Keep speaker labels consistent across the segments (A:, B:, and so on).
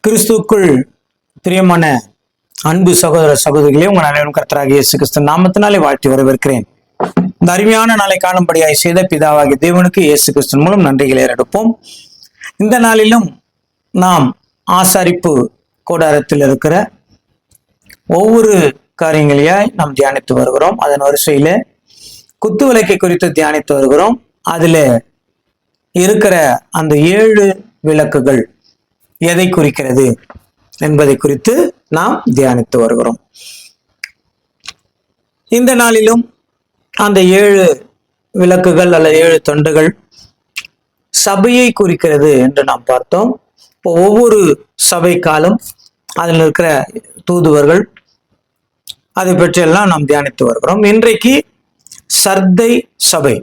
A: கிறிஸ்துக்குள் பிரியமான அன்பு சகோதர சகோதரிகளே, உங்கள் அனைவரும் கர்த்தராகிய இயேசு கிறிஸ்து நாமத்தினாலே வாழ்த்தி வரவேற்கிறேன். இந்த அருமையான நாளை காணும்படியாய் செய்த பிதாவாகிய தேவனுக்கு இயேசு கிறிஸ்து மூலம் நன்றிகளை எடுப்போம். இந்த நாளிலும் நாம் ஆசாரிப்பு கூடாரத்தில் இருக்கிற ஒவ்வொரு காரியங்களையாய் நாம் தியானித்து வருகிறோம். அதன் வரிசையில குத்து விளக்கை குறித்து தியானித்து வருகிறோம். அதுல இருக்கிற அந்த 7 விளக்குகள் எதை குறிக்கிறது என்பதை குறித்து நாம் தியானித்து வருகிறோம். இந்த நாளிலும் அந்த 7 விளக்குகள் அல்லது 7 தொண்டுகள் சபையை குறிக்கிறது என்று நாம் பார்த்தோம். இப்போ ஒவ்வொரு சபை காலம் அதில் இருக்கிற தூதுவர்கள் அதை பற்றியெல்லாம் நாம் தியானித்து வருகிறோம். இன்றைக்கு சர்தை சபை,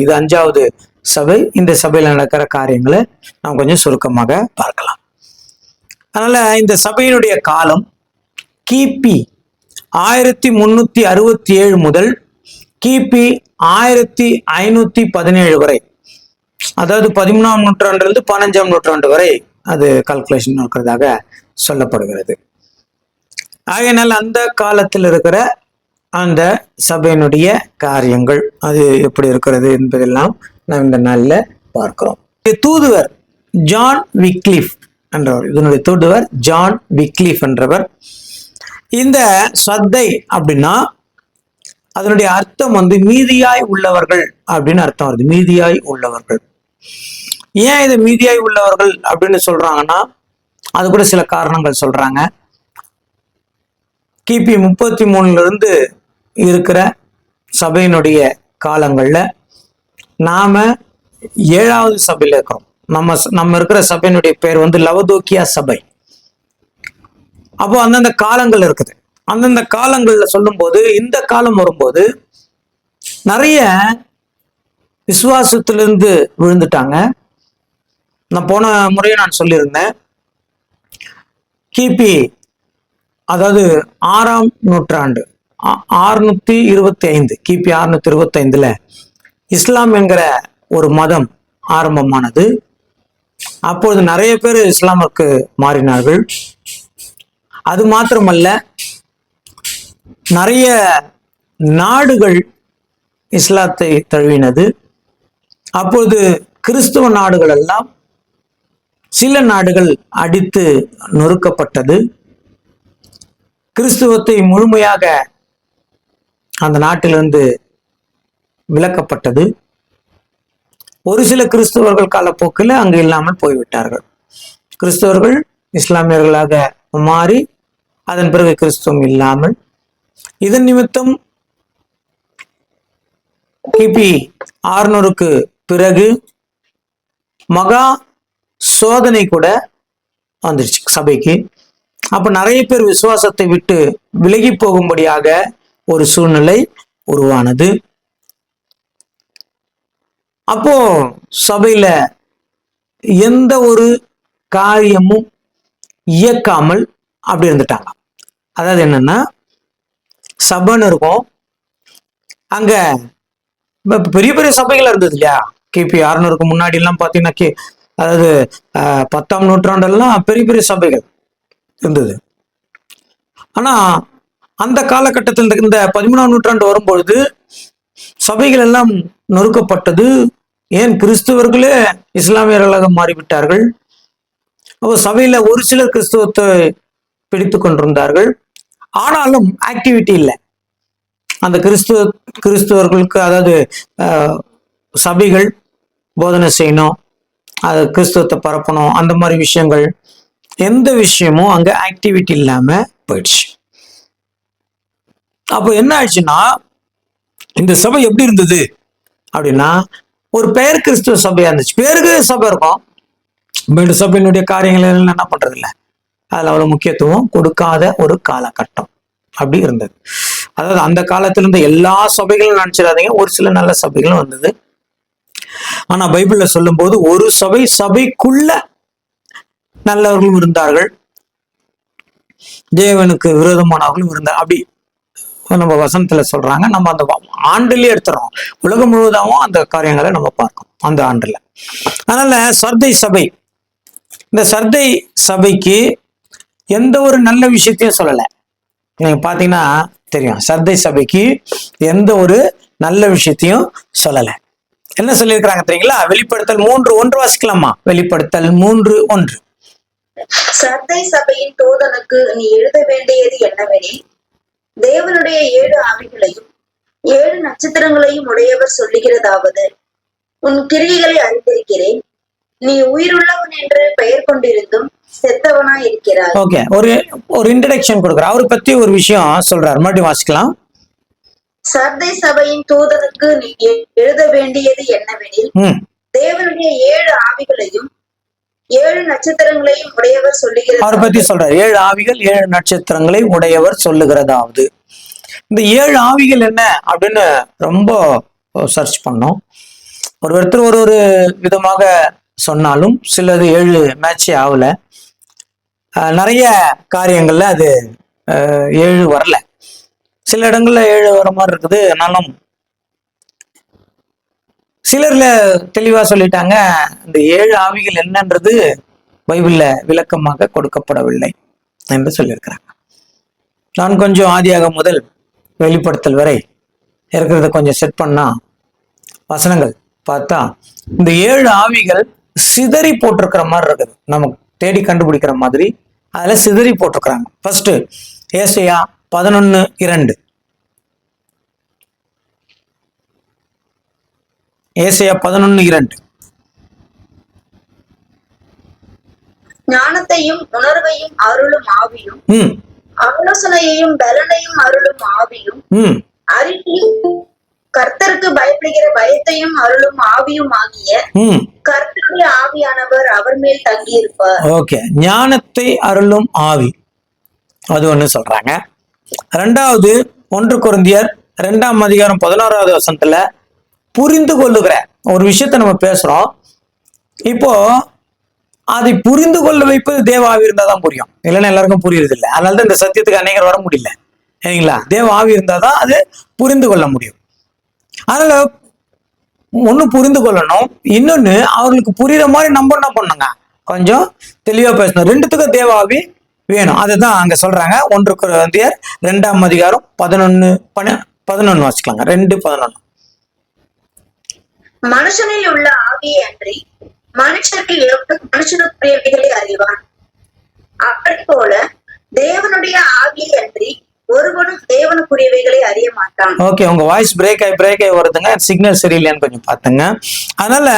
A: இது 5வது சபை. இந்த சபையில் நடக்கிற காரியங்களை நாம் கொஞ்சம் சுருக்கமாக பார்க்கலாம். அதனால இந்த சபையினுடைய காலம் கிபி 1367 முதல் கிபி 1517 வரை, அதாவது 13ஆம் நூற்றாண்டிலிருந்து 15ஆம் நூற்றாண்டு வரை அது கால்குலேஷன் இருக்கிறதாக சொல்லப்படுகிறது. ஆகையினால் அந்த காலத்தில் இருக்கிற அந்த சபையினுடைய காரியங்கள் அது எப்படி இருக்கிறது என்பதெல்லாம் நாம் இந்த நாளில் பார்க்கிறோம். தூதுவர் ஜான் விக்லிஃப் என்றவர், இதனுடைய தூதுவர் ஜான் விக்லிஃப் என்றவர். இந்த சத்தை அப்படின்னா அதனுடைய அர்த்தம் மீதியாய் உள்ளவர்கள் அப்படின்னு அர்த்தம் வருது. மீதியாய் உள்ளவர்கள். ஏன் இது மீதியாய் உள்ளவர்கள் அப்படின்னு சொல்றாங்கன்னா அது கூட சில காரணங்கள் சொல்றாங்க. கிபி 33 இருக்கிற சபையினுடைய காலங்கள்ல நாம 7வது சபையில இருக்கிறோம். நம்ம இருக்கிற சபையினுடைய பேர் லவதோக்கியா சபை. அப்போ அந்தந்த காலங்கள் இருக்குது. அந்தந்த காலங்கள்ல சொல்லும் போது இந்த காலம் வரும்போது நிறைய விசுவாசத்திலிருந்து விழுந்துட்டாங்க. நான் போன முறையை நான் சொல்லியிருந்தேன், கிபி அதாவது 6ஆம் நூற்றாண்டு 625 கிபி 625ல இஸ்லாம் என்கிற ஒரு மதம் ஆரம்பமானது. அப்பொழுது நிறைய பேர் இஸ்லாமுக்கு மாறினார்கள். அது மாத்திரமல்ல, நிறைய நாடுகள் இஸ்லாத்தை தழுவினது. அப்பொழுது கிறிஸ்துவ நாடுகள் எல்லாம் சில நாடுகள் அடித்து நொறுக்கப்பட்டது. கிறிஸ்துவத்தை முழுமையாக அந்த நாட்டிலிருந்து விலக்கப்பட்டது. ஒரு சில கிறிஸ்தவர்கள் காலப்போக்கில் அங்கு இல்லாமல் போய்விட்டார்கள். கிறிஸ்தவர்கள் இஸ்லாமியர்களாக மாறி அதன் பிறகு கிறிஸ்துவம் இல்லாமல், இதன் நிமித்தம் கிபி 600க்கு பிறகு மகா சோதனை கூட வந்துருச்சு சபைக்கு. அப்ப நிறைய பேர் விசுவாசத்தை விட்டு விலகி போகும்படியாக ஒரு சூழ்நிலை உருவானது. அப்போ சபையில எந்த ஒரு காரியமும் இயக்காமல் அப்படி இருந்துட்டாங்க. அதாவது என்னன்னா, சபைன்னு இருக்கும், அங்க பெரிய பெரிய சபைகள் இருந்தது இல்லையா. கிபி 600க்கு முன்னாடி எல்லாம் பாத்தீங்கன்னா, அதாவது 10ஆம் நூற்றாண்டெல்லாம் பெரிய பெரிய சபைகள் இருந்தது. ஆனா அந்த காலகட்டத்தில் இந்த 13ஆம் நூற்றாண்டு வரும்பொழுது சபைகள் எல்லாம் நொறுக்கப்பட்டது. ஏன், கிறிஸ்துவர்களே இஸ்லாமியர்களாக மாறிவிட்டார்கள். அப்போ சபையில ஒரு சிலர் கிறிஸ்துவத்தை பிடித்து கொண்டிருந்தார்கள். ஆனாலும் ஆக்டிவிட்டி இல்லை. அந்த கிறிஸ்துவர்களுக்கு, அதாவது சபைகள் போதனை செய்யணும், அது கிறிஸ்துவத்தை பரப்பணும், அந்த மாதிரி விஷயங்கள் எந்த விஷயமும் அங்க ஆக்டிவிட்டி இல்லாம போயிடுச்சு. அப்போ என்ன ஆயிடுச்சுன்னா, இந்த சபை எப்படி இருந்தது அப்படின்னா, ஒரு பெயர் கிறிஸ்துவ சபையா இருந்துச்சு. பேருக்கு சபை இருக்கும், பட் சபையினுடைய காரியங்கள் என்ன பண்றது இல்லை, அதுல அவ்வளவு முக்கியத்துவம் கொடுக்காத ஒரு காலகட்டம் அப்படி இருந்தது. அதாவது அந்த காலத்துல இருந்த எல்லா சபைகளும் நினைச்சிடாதீங்க, ஒரு சில நல்ல சபைகளும் வந்தது. ஆனா பைபிள்ல சொல்லும் போது ஒரு சபைக்குள்ள நல்லவர்களும் இருந்தார்கள், தேவனுக்கு விரோதமானவர்களும் இருந்தார். அப்படி நம்ம வசனத்துல சொல்றாங்க. நம்ம அந்த ஆண்டுலயே எடுத்துறோம், உலகம் முழுவதாகவும் அந்த காரியங்களை நம்ம பார்க்கணும் அந்த ஆண்டுல. அதனால சர்தை சபை இந்த சர்தை சபைக்கு எந்த ஒரு நல்ல விஷயத்தையும் சொல்லலை. நீங்க பாத்தீங்கன்னா தெரியும், சர்தை சபைக்கு எந்த ஒரு நல்ல விஷயத்தையும் சொல்லலை. என்ன சொல்லியிருக்கிறாங்க தெரியுங்களா? வெளிப்படுத்தல் 3:1 வாசிக்கலாமா? வெளிப்படுத்தல் 3:1.
B: சர்தை சபையின் தூதனுக்கு நீ எழுத வேண்டியது என்னவெனில், தேவனுடைய 7 ஆவிகளையும் 7 நட்சத்திரங்களையும் உடையவர் சொல்லுகிறதாவது, உன் கிரியைகளை அறிந்திருக்கிறேன். நீ உயிருள்ளவன் என்று பெயர் கொண்டிருந்தும் செத்தவனா இருக்கிறாய்.
A: ஓகே, ஒரு இன்ட்ரடக்ஷன் கொடுக்குறார். அவரை பத்தி ஒரு விஷயம் சொல்றாரு. மறுபடியும் வாசிக்கலாம்.
B: சர்தை சபையின் தூதனுக்கு நீ எழுத வேண்டியது என்னவெனில், தேவனுடைய 7 ஆவிகளையும் 7 நட்சத்திரங்களையும் உடையவர் சொல்லுகிறது.
A: அவரை பத்தி சொல்றாரு. 7 ஆவிகள் 7 நட்சத்திரங்களை உடையவர் சொல்லுகிறதாவது. இந்த 7 ஆவிகள் என்ன அப்படின்னு ரொம்ப சர்ச் பண்ணோம். ஒருத்தர் ஒரு விதமாக சொன்னாலும் சிலது 7 மேட்சே ஆகல. நிறைய காரியங்கள்ல அது 7 வரல. சில இடங்கள்ல 7 வர மாதிரி இருக்குது. ஆனாலும் சிலர்ல தெளிவா சொல்லிட்டாங்க, இந்த 7 ஆவிகள் என்னன்றது பைபிள்ல விளக்கமாக கொடுக்கப்படவில்லை என்று சொல்லியிருக்கிறாங்க. நான் கொஞ்சம் ஆதியாகம் முதல் வெளிப்படுத்தல் வரை இருக்கிறத கொஞ்சம் செட் பண்ணா வசனங்கள் பார்த்தா இந்த 7 ஆவிகள் சிதறி போட்டிருக்கிற மாதிரி இருக்குது. நமக்கு தேடி கண்டுபிடிக்கிற மாதிரி அதுல சிதறி போட்டிருக்கிறாங்க. ஃபர்ஸ்ட் ஏசாயா 11:2. ஏசாயா 11:2.
B: ஞானத்தையும் உணர்வையும் அருளும் ஆவியும், ஆலோசனையையும் பலனையும் அருளும் ஆவியும், அறிவையும் கர்த்தருக்கு பயப்படுகிற பயத்தையும் அருளும் ஆவியும் ஆகிய கர்த்தருடைய ஆவியானவர் அவர் மேல் தங்கி இருப்பார்.
A: ஓகே, ஞானத்தை அருளும் ஆவி அது ஒண்ணு சொல்றாங்க. 2வது 1 கொரிந்தியர் 2ஆம் அதிகாரம் 16வது வசனத்துல புரிந்து கொள்ளுகிற ஒரு விஷயத்த நம்ம பேசுறோம். இப்போ அதை புரிந்து கொள்ள வைப்பது தேவ ஆவி இருந்தாதான் புரியும், இல்லைன்னா எல்லாருக்கும் புரியுறது இல்லை. அதனாலதான் இந்த சத்தியத்துக்கு அநேகர் வர முடியல, சரிங்களா? தேவ ஆவி இருந்தாதான் அது புரிந்து கொள்ள முடியும். அதனால ஒண்ணு புரிந்து கொள்ளணும், இன்னொன்னு அவங்களுக்கு புரியுற மாதிரி நம்ம என்ன பண்ணுங்க, கொஞ்சம் தெளிவா பேசணும். 2த்துக்கும் தேவ ஆவி வேணும். அதுதான் அங்க சொல்றாங்க. 1 கொரிந்தியர் 2ஆம் அதிகாரம் 11 வாசிக்கலாங்க. 2:11.
B: மனுஷனில் உள்ள ஆவியை அன்றி மனுஷனுக்குரியவைகளை அறிவான். அப்படி போல தேவனுடைய ஆவியை அன்றி ஒருவனும் தேவனுக்குரியவைகளை அறிய மாட்டான்.
A: ஓகே, உங்க வாய்ஸ் பிரேக் ஆகி வருதுங்க. சிக்னல் சரியில்லைன்னு கொஞ்சம் பாத்துங்க. அதனால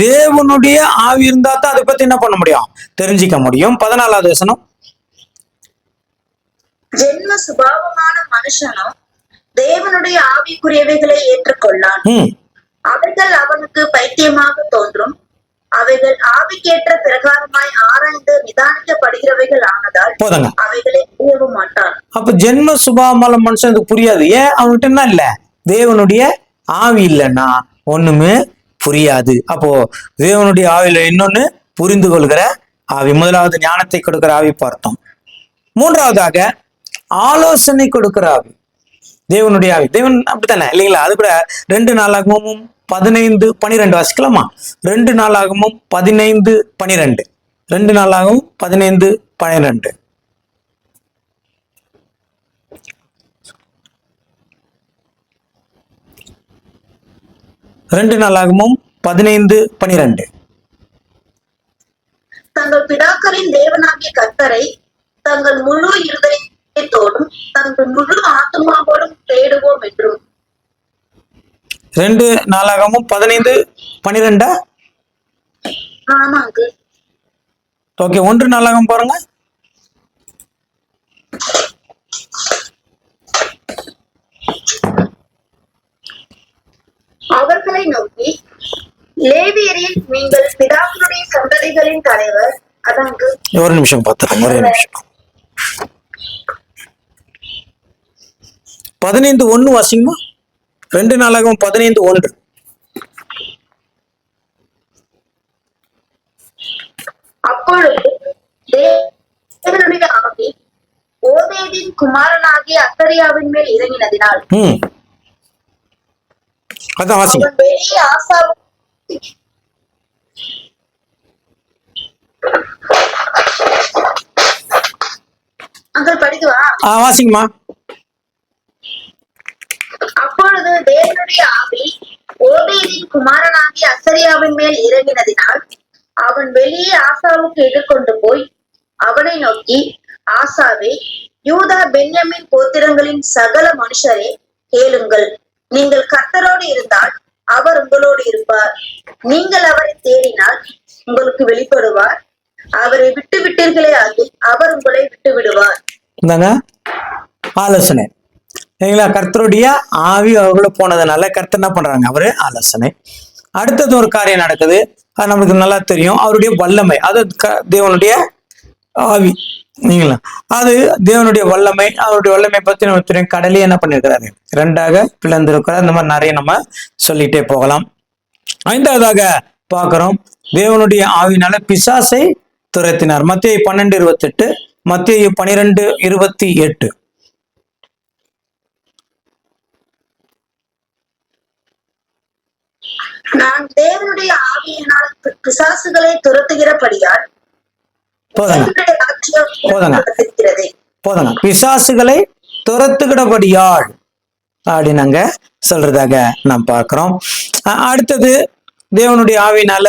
A: தேவனுடைய ஆவி இருந்தா தான் அதை பத்தி என்ன பண்ண முடியும், தெரிஞ்சிக்க முடியும். 14வது வசனம்.
B: ஜென்ம சுபாவமான மனுஷனும் தேவனுடைய ஆவிக்குரியவைகளை ஏற்றுக்கொள்ளான். அவைகள் அவனுக்கு பைத்தியமாக தோன்றும். அவைகள் ஆவிக்கேற்ற பிரகாரமாய் ஆராய்ந்து நிதானிக்கப்படுகிறவைகள் ஆனதால் அவைகளை புரிய மாட்டான்.
A: அப்ப ஜென்ம சுபாவமான மனுஷனுக்கு புரியாது. ஏன்? அவன்கிட்ட என்ன இல்ல, தேவனுடைய ஆவி இல்லைன்னா ஒண்ணுமே புரியாது. அப்போ தேவனுடைய ஆவியில இன்னொன்னு புரிந்து கொள்கிற ஆவி. முதலாவது ஞானத்தை கொடுக்கிற ஆவி பார்த்தோம். 3வதாக ஆலோசனை கொடுக்கிற ஆவி, தேவனுடைய ஆவி. தேவன் அப்படித்தானே இல்லைங்களா? அது கூட 2 நாளாகமும் 15:12 வாசிக்கலாமா? 2 நாளாகமும் 15:12. 2 நாளாகவும் 15:12. ரெண்டு நாளாகமும் 15:12.
B: தங்கள் பிதாக்களின் தேவனாகிய கர்த்தரை தங்கள் முழு இருதயத்தோடும் தங்கள் முழு ஆத்மாவோடும் தேடுவோம் என்றும்.
A: 2 நாளாகமும் 15:12.
B: ஆமாங்க.
A: ஓகே, 1 நாளாகம் பாருங்க.
B: அவர்களை நோக்கி, லேவியரில் நீங்கள் பிதாக்களுடைய சந்ததிகளின் தலைவர். அதாங்க.
A: ஒரு நிமிஷம் பார்த்துக்கோங்க, ஒரே நிமிஷம். 15:1 வாசிங்கம்மா. 2 நாளாகவும் 15:1.
B: அப்பொழுது தேவனுடைய ஆவி ஓபேதின் குமாரனாகிய அசரியாவின் மேல் இறங்கினதினால் அவன் வெளியே அங்கிள் படிக்கவா?
A: வாசிங்கம்மா.
B: அப்பொழுது தேவனுடைய ஆவி ஓபேதின் குமாரனாகிய அசரியாவின் மேல் இறங்கினதினால் அவன் வெளியே ஆசாவுக்கு எதிர்கொண்டு போய் அவனை நோக்கி, ஆசாவே, யூதா பென்யமின் கோத்திரங்களின் சகல மனுஷரே கேளுங்கள். நீங்கள் கர்த்தரோடு இருந்தால் அவர் உங்களோடு இருப்பார். நீங்கள் அவரை தேடினால் உங்களுக்கு வெளிப்படுவார். அவரை விட்டு விட்டீர்களே ஆகில் அவர் உங்களை விட்டு விடுவார்.
A: ஆலோசனை சரிங்களா? கர்த்தருடைய ஆவி அவர்கள போனதுனால கர்த்தர் என்ன பண்றாங்க? அவரு ஆலோசனை. அடுத்தது ஒரு காரியம் நடக்குது, அது நமக்கு நல்லா தெரியும். அவருடைய வல்லமை, அது தேவனுடைய ஆவி நீங்களா, அது தேவனுடைய வல்லமை. அவருடைய வல்லமை பத்தி நம்ம தெரியும். கடலே என்ன பண்ணிருக்கிறாரு? ரெண்டாக பிளந்திருக்கிறார். இந்த மாதிரி நிறைய நம்ம சொல்லிட்டே போகலாம். ஐந்தாவதாக பார்க்கிறோம், தேவனுடைய ஆவினால பிசாசை துரத்தினார். மத்தேயு 12:28, மத்தேயு 12:28.
B: நான் தேவனுடைய ஆவியினால் பிசாசுகளை துரத்துகிறபடியால்
A: போதங்க பிசாசுகளை துரத்துகிறபடியால் அப்படின்னாங்க சொல்றதாக நாம் பார்க்கிறோம். அடுத்தது தேவனுடைய ஆவியினால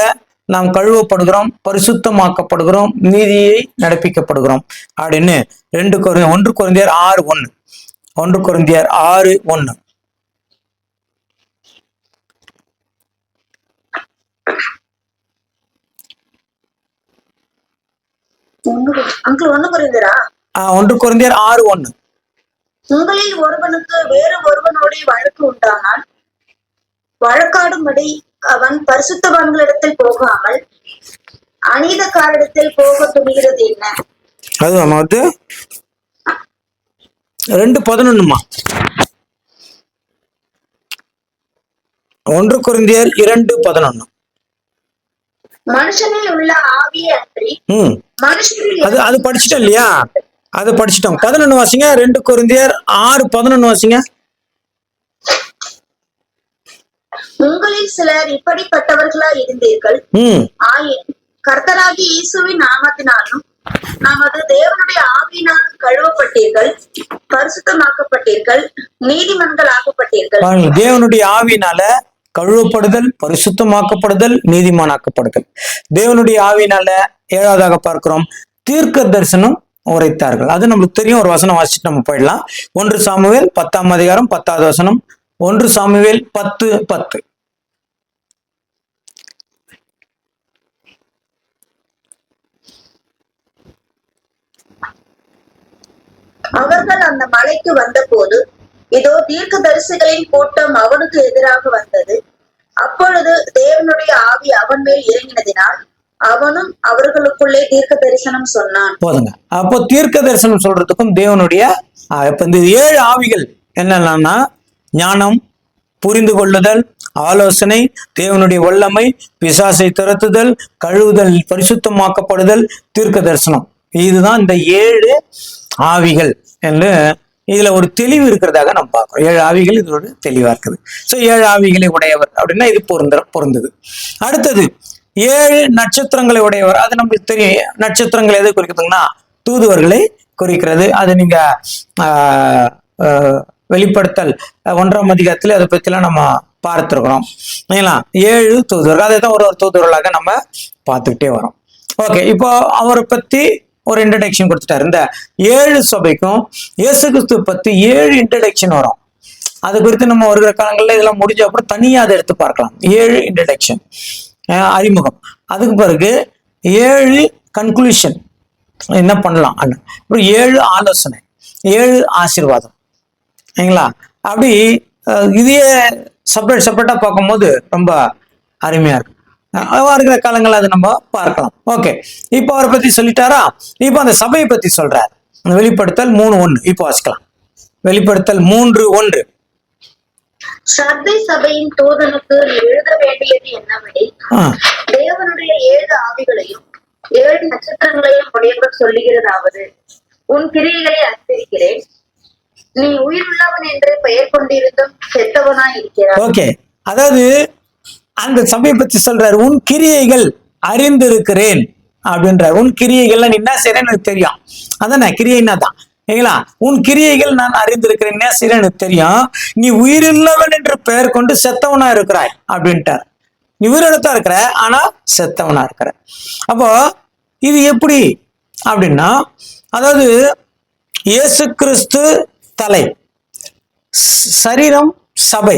A: நாம் கழுவப்படுகிறோம், பரிசுத்தமாக்கப்படுகிறோம், நீதியை நடப்பிக்கப்படுகிறோம் அப்படின்னு 1 கொரிந்தியர் 6:1. 1 கொரிந்தியர் 6:1.
B: அங்கிள் 1 கொரிந்தியரா?
A: 1 கொரிந்தியர் 6:1.
B: உங்களில் ஒருவனுக்கு வேறு ஒருவனோட வழக்கு உண்டானால் வழக்காடும்படி அவன் பரிசுத்தவான்களிடத்தில் போகாமல் அநீதக்காரிடத்தில் போக துணிகிறது என்ன?
A: அது நம்ம 2:11. 1 கொரிந்தியர் 2:11.
B: மனுஷனில் உள்ள ஆவியே அன்றி
A: அது படிச்சுட்டோம் இல்லையா? அது படிச்சுட்டோம். 11 வாசிங்க. 2 கொரிந்தியர் 6:11 வாசிங்க.
B: உங்களில் சிலர் இப்படிப்பட்டவர்களா இருந்தீர்கள். ஆயினும் கர்த்தராகிய இயேசுவின் நாமத்தினாலும் நமது தேவனுடைய ஆவியினாலும் கழுவப்பட்டீர்கள், பரிசுத்தமாக்கப்பட்டீர்கள், நீதிமன்கள் ஆக்கப்பட்டீர்கள்.
A: தேவனுடைய ஆவியினால கழுவப்படுதல், பரிசுத்தமாக்கப்படுதல், நீதிமானாக்கப்படுதல். தேவனுடைய ஆவியினால 7வதாக பார்க்கிறோம், தீர்க்க தரிசனம் உரைத்தார்கள். அது நம்மளுக்கு தெரியும். ஒரு வசனம் வாசிச்சுட்டு நம்ம போயிடலாம். 1 சாமுவேல் 10ஆம் அதிகாரம் 10வது வசனம். 1 சாமுவேல் 10:10.
B: அவர்கள் அந்த மலைக்கு வந்த போது இதோ தீர்க்க தரிசிகளின் கூட்டம் அவனுக்கு எதிராக வந்தது. அப்பொழுது தேவனுடைய ஆவி அவன் மேல் இறங்கினதினால் அவனும் அவர்களுக்குள்ளே தீர்க்க தரிசனம் சொன்னான்.
A: போதுங்க. அப்போ தீர்க்க தரிசனம் சொல்றதுக்கும் தேவனுடைய இப்ப இந்த 7 ஆவிகள் என்னன்னா ஞானம், புரிந்து கொள்ளுதல், ஆலோசனை, தேவனுடைய வல்லமை, பிசாசை துரத்துதல், கழுவுதல், பரிசுத்தமாக்கப்படுதல், தீர்க்க தரிசனம். இதுதான் இந்த 7 ஆவிகள் என்று இதுல ஒரு தெளிவு இருக்கிறதாக நம்ம பார்க்கிறோம். 7 ஆவிகள் இது ஒரு தெளிவா இருக்குது. சோ 7 ஆவிகளை உடையவர் அப்படின்னா இது பொருந்தது. அடுத்தது 7 நட்சத்திரங்களை உடையவர். அது நம்மளுக்கு தெரியும். நட்சத்திரங்கள் எதை குறிக்கிறதுங்கன்னா தூதுவர்களை குறிக்கிறது. அது நீங்க வெளிப்படுத்தல் 1ஆம் அதிகாரத்துல அதை பத்திலாம் நம்ம பார்த்திருக்கிறோம். 7 தூதுவர்கள், அதை தான் ஒரு தூதுவர்களாக நம்ம பார்த்துக்கிட்டே வரோம். ஓகே, இப்போ அவரை பத்தி ஒரு இன்ட்ரடக்ஷன் கொடுத்துட்டாரு. இந்த 7 சபைக்கும் இயேசு கிறிஸ்து பத்தி 7 இன்ட்ரடக்ஷன் வரும். அது குறித்து நம்ம வருகிற காலங்களில் இதெல்லாம் முடிஞ்ச அப்புறம் தனியாக அதை எடுத்து பார்க்கலாம். 7 இன்ட்ரடக்ஷன், அறிமுகம். அதுக்கு பிறகு 7 கன்க்ளூஷன், என்ன பண்ணலாம். அப்புறம் 7 ஆலோசனை, 7 ஆசீர்வாதம். சரிங்களா? அப்படி இதையே செப்பரேட்டா பார்க்கும்போது ரொம்ப அருமையா இருக்கு. வருகிற காலங்கள் அதை நம்ம பார்க்கலாம். ஓகே, இப்போ அவரை பத்தி சொல்லிட்டாரா? இப்போ அந்த சபையை பத்தி சொல்றாரு. வெளிப்படுத்தல் 3:1. இப்போ வாசிக்கலாம். வெளிப்படுத்தல் 3:1.
B: சர்தை சபையின் தூதனுக்கு எழுத வேண்டியது என்னவெனில், தேவனுடைய 7 ஆவிகளையும் 7 நட்சத்திரங்களையும் உடையவர் சொல்லுகிறதாவது, உன் கிரியைகளை அறிந்திருக்கிறேன். நீ உயிருள்ளவன் என்று பெயர் கொண்டிருந்தும் செத்தவனாய் இருக்கிறாய்.
A: ஓகே, அதாவது அந்த சபையை பத்தி சொல்றாரு. உன் கிரியைகள் அறிந்திருக்கிறேன். அப்படின்ற உன் கிரியைகள்ல நீ என்ன செய்யறேன்னு எனக்கு தெரியும். அதானே கிரியைன்னா தான் சரிங்களா? உன் கிரியைகள் நான் அறிந்திருக்கிறேன், என்ன செய்யறேன்னு எனக்கு தெரியும். நீ உயிரில்லவன் என்று பெயர் கொண்டு செத்தவனா இருக்கிறாய் அப்படின்ட்டார். நீ உயிரிழத்தா இருக்கிற, ஆனா செத்தவனா இருக்கிற. அப்போ இது எப்படி அப்படின்னா, அதாவது இயேசு கிறிஸ்து தலை, சரீரம் சபை.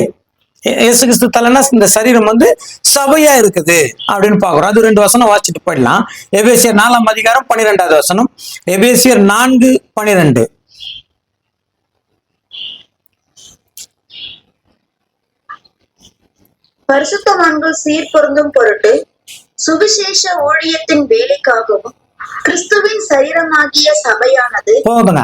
A: இயேசு கிறிஸ்து தலைன்னா இந்த சரீரம் வந்து சபையா இருக்குது அப்படின்னு பாக்குறோம். அது 2 வசனம் வாசிச்சுட்டு போயிடலாம். எபேசியர் 4ஆம் அதிகாரம் 12வது வசனம். எபேசியர் 4:12.
B: பரிசுத்தவான்கள் சீர்பொருந்தும் பொருட்டு சுவிசேஷ ஊழியத்தின் வேலைக்காகவும் கிறிஸ்துவின் சரீரமாகிய சபையானது
A: போதுங்க.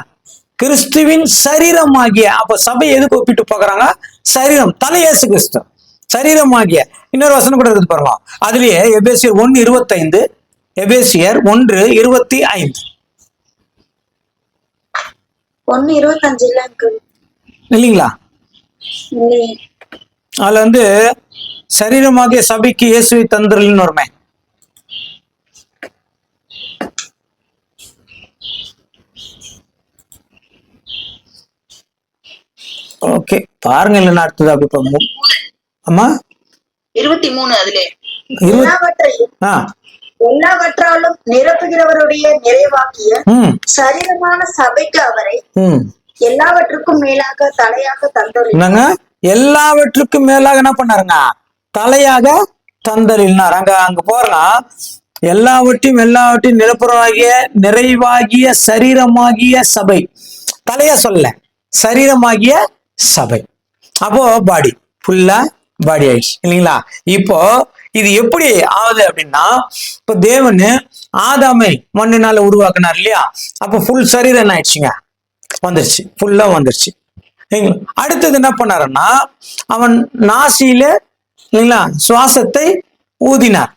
A: கிறிஸ்துவின் சரீரமாகிய, அப்ப சபை எதுக்கு ஒப்பிட்டு பாக்குறாங்க? சரீரம், தலை இயேசு கிறிஸ்து, சரீரமாகிய. இன்னொரு வசனம் கூட இருக்குது பாருங்க. அதுலயே எபேசியர் 1:25, எபேசியர் 1:25
B: 1:25
A: இல்லைங்களா? அதுல வந்து சரீரமாகிய சபைக்கு இயேசுவை தந்தருள்னு வருமே. ஓகே பாருங்க, இல்லைன்னா அடுத்தது அப்படி ஆமா
B: 23 அதிலே எல்லாவற்றாலும் நிரப்புகிறவருடைய நிறைவாக்கிய சரீரமான சபைக்கு அவரை எல்லாவற்றுக்கும் மேலாக தலையாக தந்தருளினாங்க.
A: எல்லாவற்றுக்கும் மேலாக என்ன பண்ணாருங்க? தலையாக தந்தருளினார். அங்க போறா எல்லாவற்றையும் நிரப்புறவாகிய நிறைவாகிய சரீரமாகிய சபை. தலையா சொல்ல, சரீரமாகிய சபை. அப்போ பாடி ஃபுல்லா பாடி ஆயிடுச்சு இல்லைங்களா? இப்போ இது எப்படி ஆகுது அப்படின்னா, இப்ப தேவன் ஆதாமை மண்ணினால உருவாக்குனார் இல்லையா? அப்ப ஃபுல் சரீரம் என்ன ஆயிடுச்சுங்க? வந்துருச்சு, ஃபுல்லா வந்துருச்சு. அடுத்தது என்ன பண்ணாருன்னா, அவன் நாசியில இல்லைங்களா சுவாசத்தை ஊதினார்.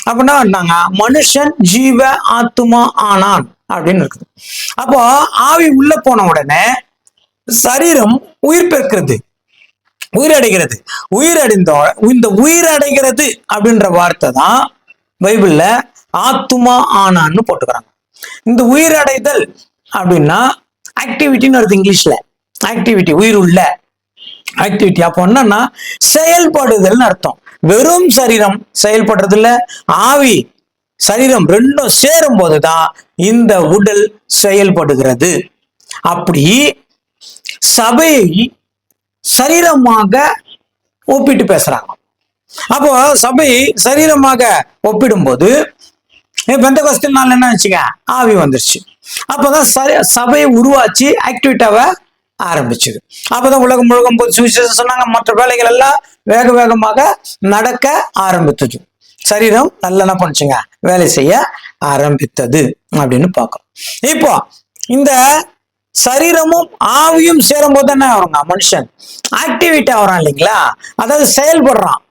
A: அப்படின்னா பண்ணாங்க, மனுஷன் ஜீவ ஆத்துமா ஆனான் அப்படின்னு இருக்குது. அப்போ ஆவி உள்ள போன உடனே சரீரம் உயிர் பெற்கிறது, உயிரடைகிறது. இந்த உயிரடைகிறது அப்படின்ற வார்த்தை தான் பைபிள்ல ஆத்துமா ஆனான்னு போட்டுக்கிறாங்க. இந்த உயிரடைதல் அப்படின்னா ஆக்டிவிட்டின்னு வருது இங்கிலீஷ்ல. ஆக்டிவிட்டி, உயிர் உள்ள ஆக்டிவிட்டி. அப்போ என்னன்னா செயல்படுதல்னு அர்த்தம். வெறும் சரீரம் செயல்படுறது இல்ல, ஆவி சரீரம் ரெண்டும் சேரும் போதுதான் இந்த உடல் செயல்படுகிறது. அப்படி சபையை சரீரமாக ஒப்பிட்டு பேசுறாங்க. அப்போ சபை சரீரமாக ஒப்பிடும்போது பெந்தகோஸ்து நாள் என்ன வச்சுங்க, ஆவி வந்துருச்சு. அப்பதான் சபையை உருவாச்சு, ஆக்டிவிட்டாவை ஆரம்பிச்சது. அப்பதான் உலகம் முழுகும் போது சுவிசேஷம் சொன்னாங்க. மற்ற வேலைகள் எல்லாம் வேக வேகமாக நடக்க ஆரம்பித்தது. சரீரம் நல்லா என்ன பண்ணுச்சுங்க, வேலை செய்ய ஆரம்பித்தது அப்படின்னு பார்க்கணும். இப்போ இந்த சரீரமும் ஆவியும் சேரும் போது என்ன ஆகுங்க, மனுஷன் ஆக்டிவிட்டி ஆகிறான் இல்லைங்களா? அதாவது செயல்படுறான்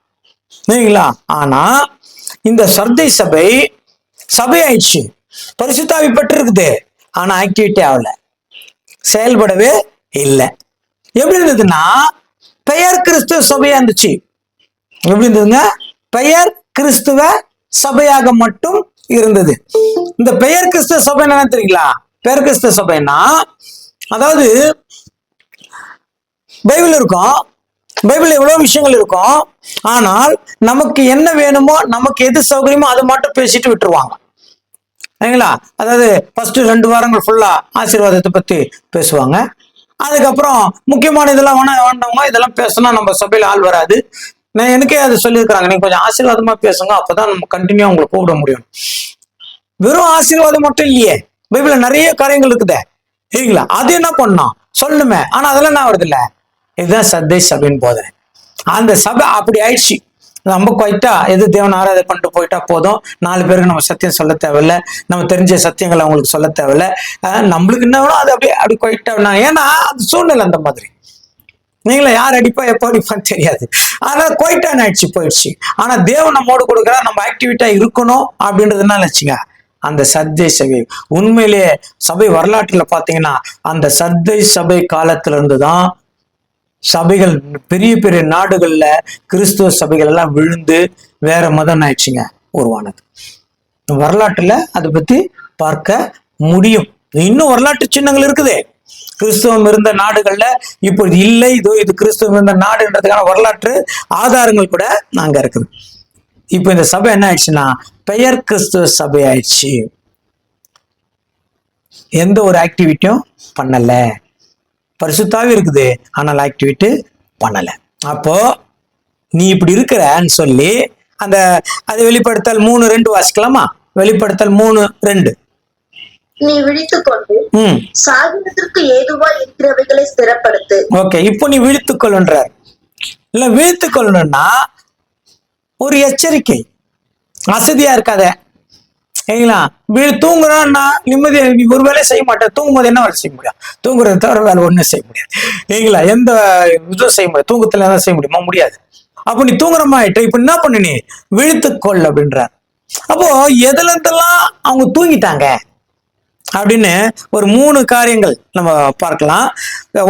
A: இல்லைங்களா? ஆனா இந்த சர்தை சபை ஆயிடுச்சு, பரிசுத்தாவி பெற்றிருக்குது, ஆனா ஆக்டிவிட்டி ஆகல, செயல்படவே இல்லை. எப்படி இருந்ததுன்னா பெயர் கிறிஸ்துவ சபையா இருந்துச்சு. எப்படி இருந்ததுங்க? பெயர் கிறிஸ்துவ சபையாக மட்டும் இருந்தது. இந்த பெயர் கிறிஸ்துவ சபை என்ன தெரியுங்களா? பெயர் கிறிஸ்துவ சபைன்னா அதாவது பைபிள் இருக்கும், பைபிள் எவ்வளவு விஷயங்கள் இருக்கும். ஆனால் நமக்கு என்ன வேணுமோ, நமக்கு எது சௌகரியமோ அதை மட்டும் பேசிட்டு விட்டுருவாங்க சரிங்களா? அதாவது ஃபர்ஸ்ட் 2 வாரங்கள் ஃபுல்லா ஆசீர்வாதத்தை பத்தி பேசுவாங்க. அதுக்கப்புறம் முக்கியமான இதெல்லாம் வேண்டவங்க இதெல்லாம் பேசினா நம்ம சபையில ஆள் வராது. நான் எனக்கே அதை சொல்லியிருக்கிறாங்க, நீங்க கொஞ்சம் ஆசீர்வாதமா பேசுங்க, அப்பதான் நம்ம கண்டினியூ உங்களை கூப்பிட முடியும். வெறும் ஆசீர்வாதம் மட்டும் இல்லையே, பைபிள்ல நிறைய காரியங்கள் இருக்குதே சரிங்களா? அது என்ன பண்ணோம் சொல்லணுமே, ஆனா அதெல்லாம் என்ன வருது இல்ல. இதுதான் சர்தை சபைன்னு போதனை. அந்த சபை அப்படி ஆயிடுச்சு. நம்ம குவைட்டா எது தேவன் ஆராதனை பண்ணிட்டு போயிட்டா போதும், 4 பேருக்கு நம்ம சத்தியம் சொல்ல தேவையில்ல, நம்ம தெரிஞ்ச சத்தியங்களை அவங்களுக்கு சொல்ல தேவையில்ல, நம்மளுக்கு என்ன வேணும் அது அப்படி குவைட்டா. ஏன்னா அது சூழ்நிலை அந்த மாதிரி. நீங்களா யார் அடிப்பா எப்போ அடிப்பான்னு தெரியாது. ஆனா குவைட்டான ஆயிடுச்சு, போயிடுச்சு. ஆனா தேவன் நம்மோடு கொடுக்குறா, நம்ம ஆக்டிவிட்டா இருக்கணும் அப்படின்றதுனால வச்சுங்க. அந்த சர்தை சபை உண்மையிலேயே சபை வரலாற்றுல பாத்தீங்கன்னா அந்த சர்தை சபை காலத்துல இருந்துதான் சபைகள் பெரிய பெரிய நாடுகள்ல கிறிஸ்துவ சபைகள் எல்லாம் விழுந்து வேற மதம் ஆயிடுச்சுங்க உருவானது. வரலாற்றுல அதை பத்தி பார்க்க முடியும். இன்னும் வரலாற்று சின்னங்கள் இருக்குது. கிறிஸ்தவம் இருந்த நாடுகள்ல இப்பொழுது இல்லை, இதோ இது கிறிஸ்தவம் இருந்த நாடுன்றதுக்கான வரலாற்று ஆதாரங்கள் கூட நாங்க இருக்குது. இப்ப இந்த சபை என்ன ஆயிடுச்சுன்னா பெயர் கிறிஸ்துவ சபை ஆயிடுச்சு. எந்த ஒரு ஆக்டிவிட்டியும் பண்ணல, பரிசுத்தாவே இருக்குது ஆனால் ஆக்டிவிட்டி பண்ணல. அப்போ நீ இப்படி இருக்கிறன்னு சொல்லி அந்த அது வெளிப்படுத்தல் 3:2 வாசிக்கலாமா? வெளிப்படுத்தல் 3:2.
B: நீ விழித்துக்கொண்டு சாகினத்திற்கு ஏதுவா இருக்கிறவைகளை ஸ்திரப்படுத்து.
A: ஓகே, இப்போ நீ விழித்துக்கொள்ளுன்றார். இல்ல, விழித்துக்கொள்ளணும்னா ஒரு எச்சரிக்கை. அசதியா இருக்காத. சரிங்களா? தூங்குறான்னா நிம்மதியா ஒரு வேலை செய்ய மாட்டேன். தூங்கும்போது என்ன வேலை செய்ய முடியும்? தூங்குறத தவிர வேலை ஒண்ணும் செய்ய முடியாது. சரிங்களா? எந்த இதுவும் செய்ய முடியாது. தூக்கத்துல என்ன செய்ய முடியுமா? முடியாது. அப்ப நீ தூங்குறமா ஆயிட்ட, இப்ப என்ன பண்ணு, நீ விழித்துக்கொள் அப்படின்றார். அப்போ எதுல இருந்தெல்லாம் அவங்க தூங்கிட்டாங்க அப்படின்னு ஒரு 3 காரியங்கள் நம்ம பார்க்கலாம்.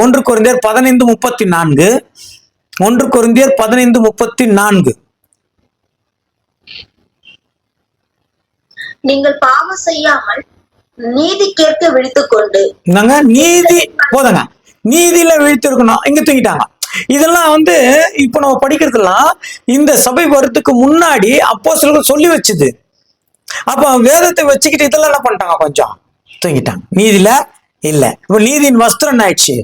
A: 1 கொரிந்தியர் 15:34. 1 கொரிந்தியர் 15:34.
B: நீங்கள் பாவம் செய்யாமல் நீதி கேட்க விழித்துக்கொண்டு.
A: நீதி போதங்க, நீதியில விழித்து இருக்கணும். இங்க தூங்கிட்டாங்க. இதெல்லாம் இப்ப நம்ம படிக்கிறதுலாம் இந்த சபை வரத்துக்கு முன்னாடி அப்போஸ்தலர்கள் சொல்லி வச்சுது. அப்ப வேதத்தை வச்சுக்கிட்டு இதெல்லாம் என்ன பண்ணிட்டாங்க? கொஞ்சம் தூங்கிட்டாங்க. நீதியில இல்ல. இப்ப நீதியின் வஸ்திரம் என்ன ஆயிடுச்சு?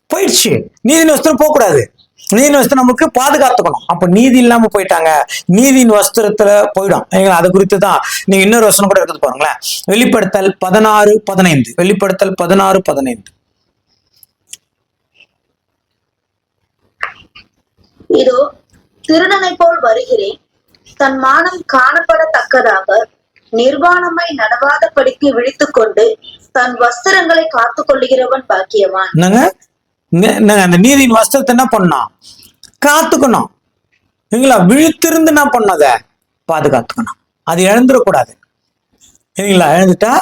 A: போயிடுச்சு. நீதியின் வஸ்திரம் போகக்கூடாது. நீதியின் வஸ்திரம் நமக்கு பாதுகாத்துக்கணும். அப்ப நீதி இல்லாம போயிட்டாங்க. நீதியின் வஸ்திரத்துல போயிடும். அது குறித்து தான் நீங்க இன்னொரு வசனம் கூட எடுத்து பாருங்களேன். வெளிப்படுத்தல் 16:15. வெளிப்படுத்தல் 16:15.
B: இதோ திருடனை போல் வருகிறேன், தன் மானம் காணப்படத்தக்கதாக நிர்வாணமாய் நடவாதபடிக்கு விழித்துக்கொண்டு தன் வஸ்திரங்களை காத்துக் கொள்ளுகிறவன் பாக்கியவான்.
A: அந்த நீதியின் வஸ்திரத்தை என்ன பண்ணணும்? காத்துக்கணும். இல்லைங்களா? விழித்திருந்து என்ன பண்ணத பாதுகாத்துக்கணும். அது இழந்துடக்கூடாது. இல்லைங்களா? இழந்துட்டா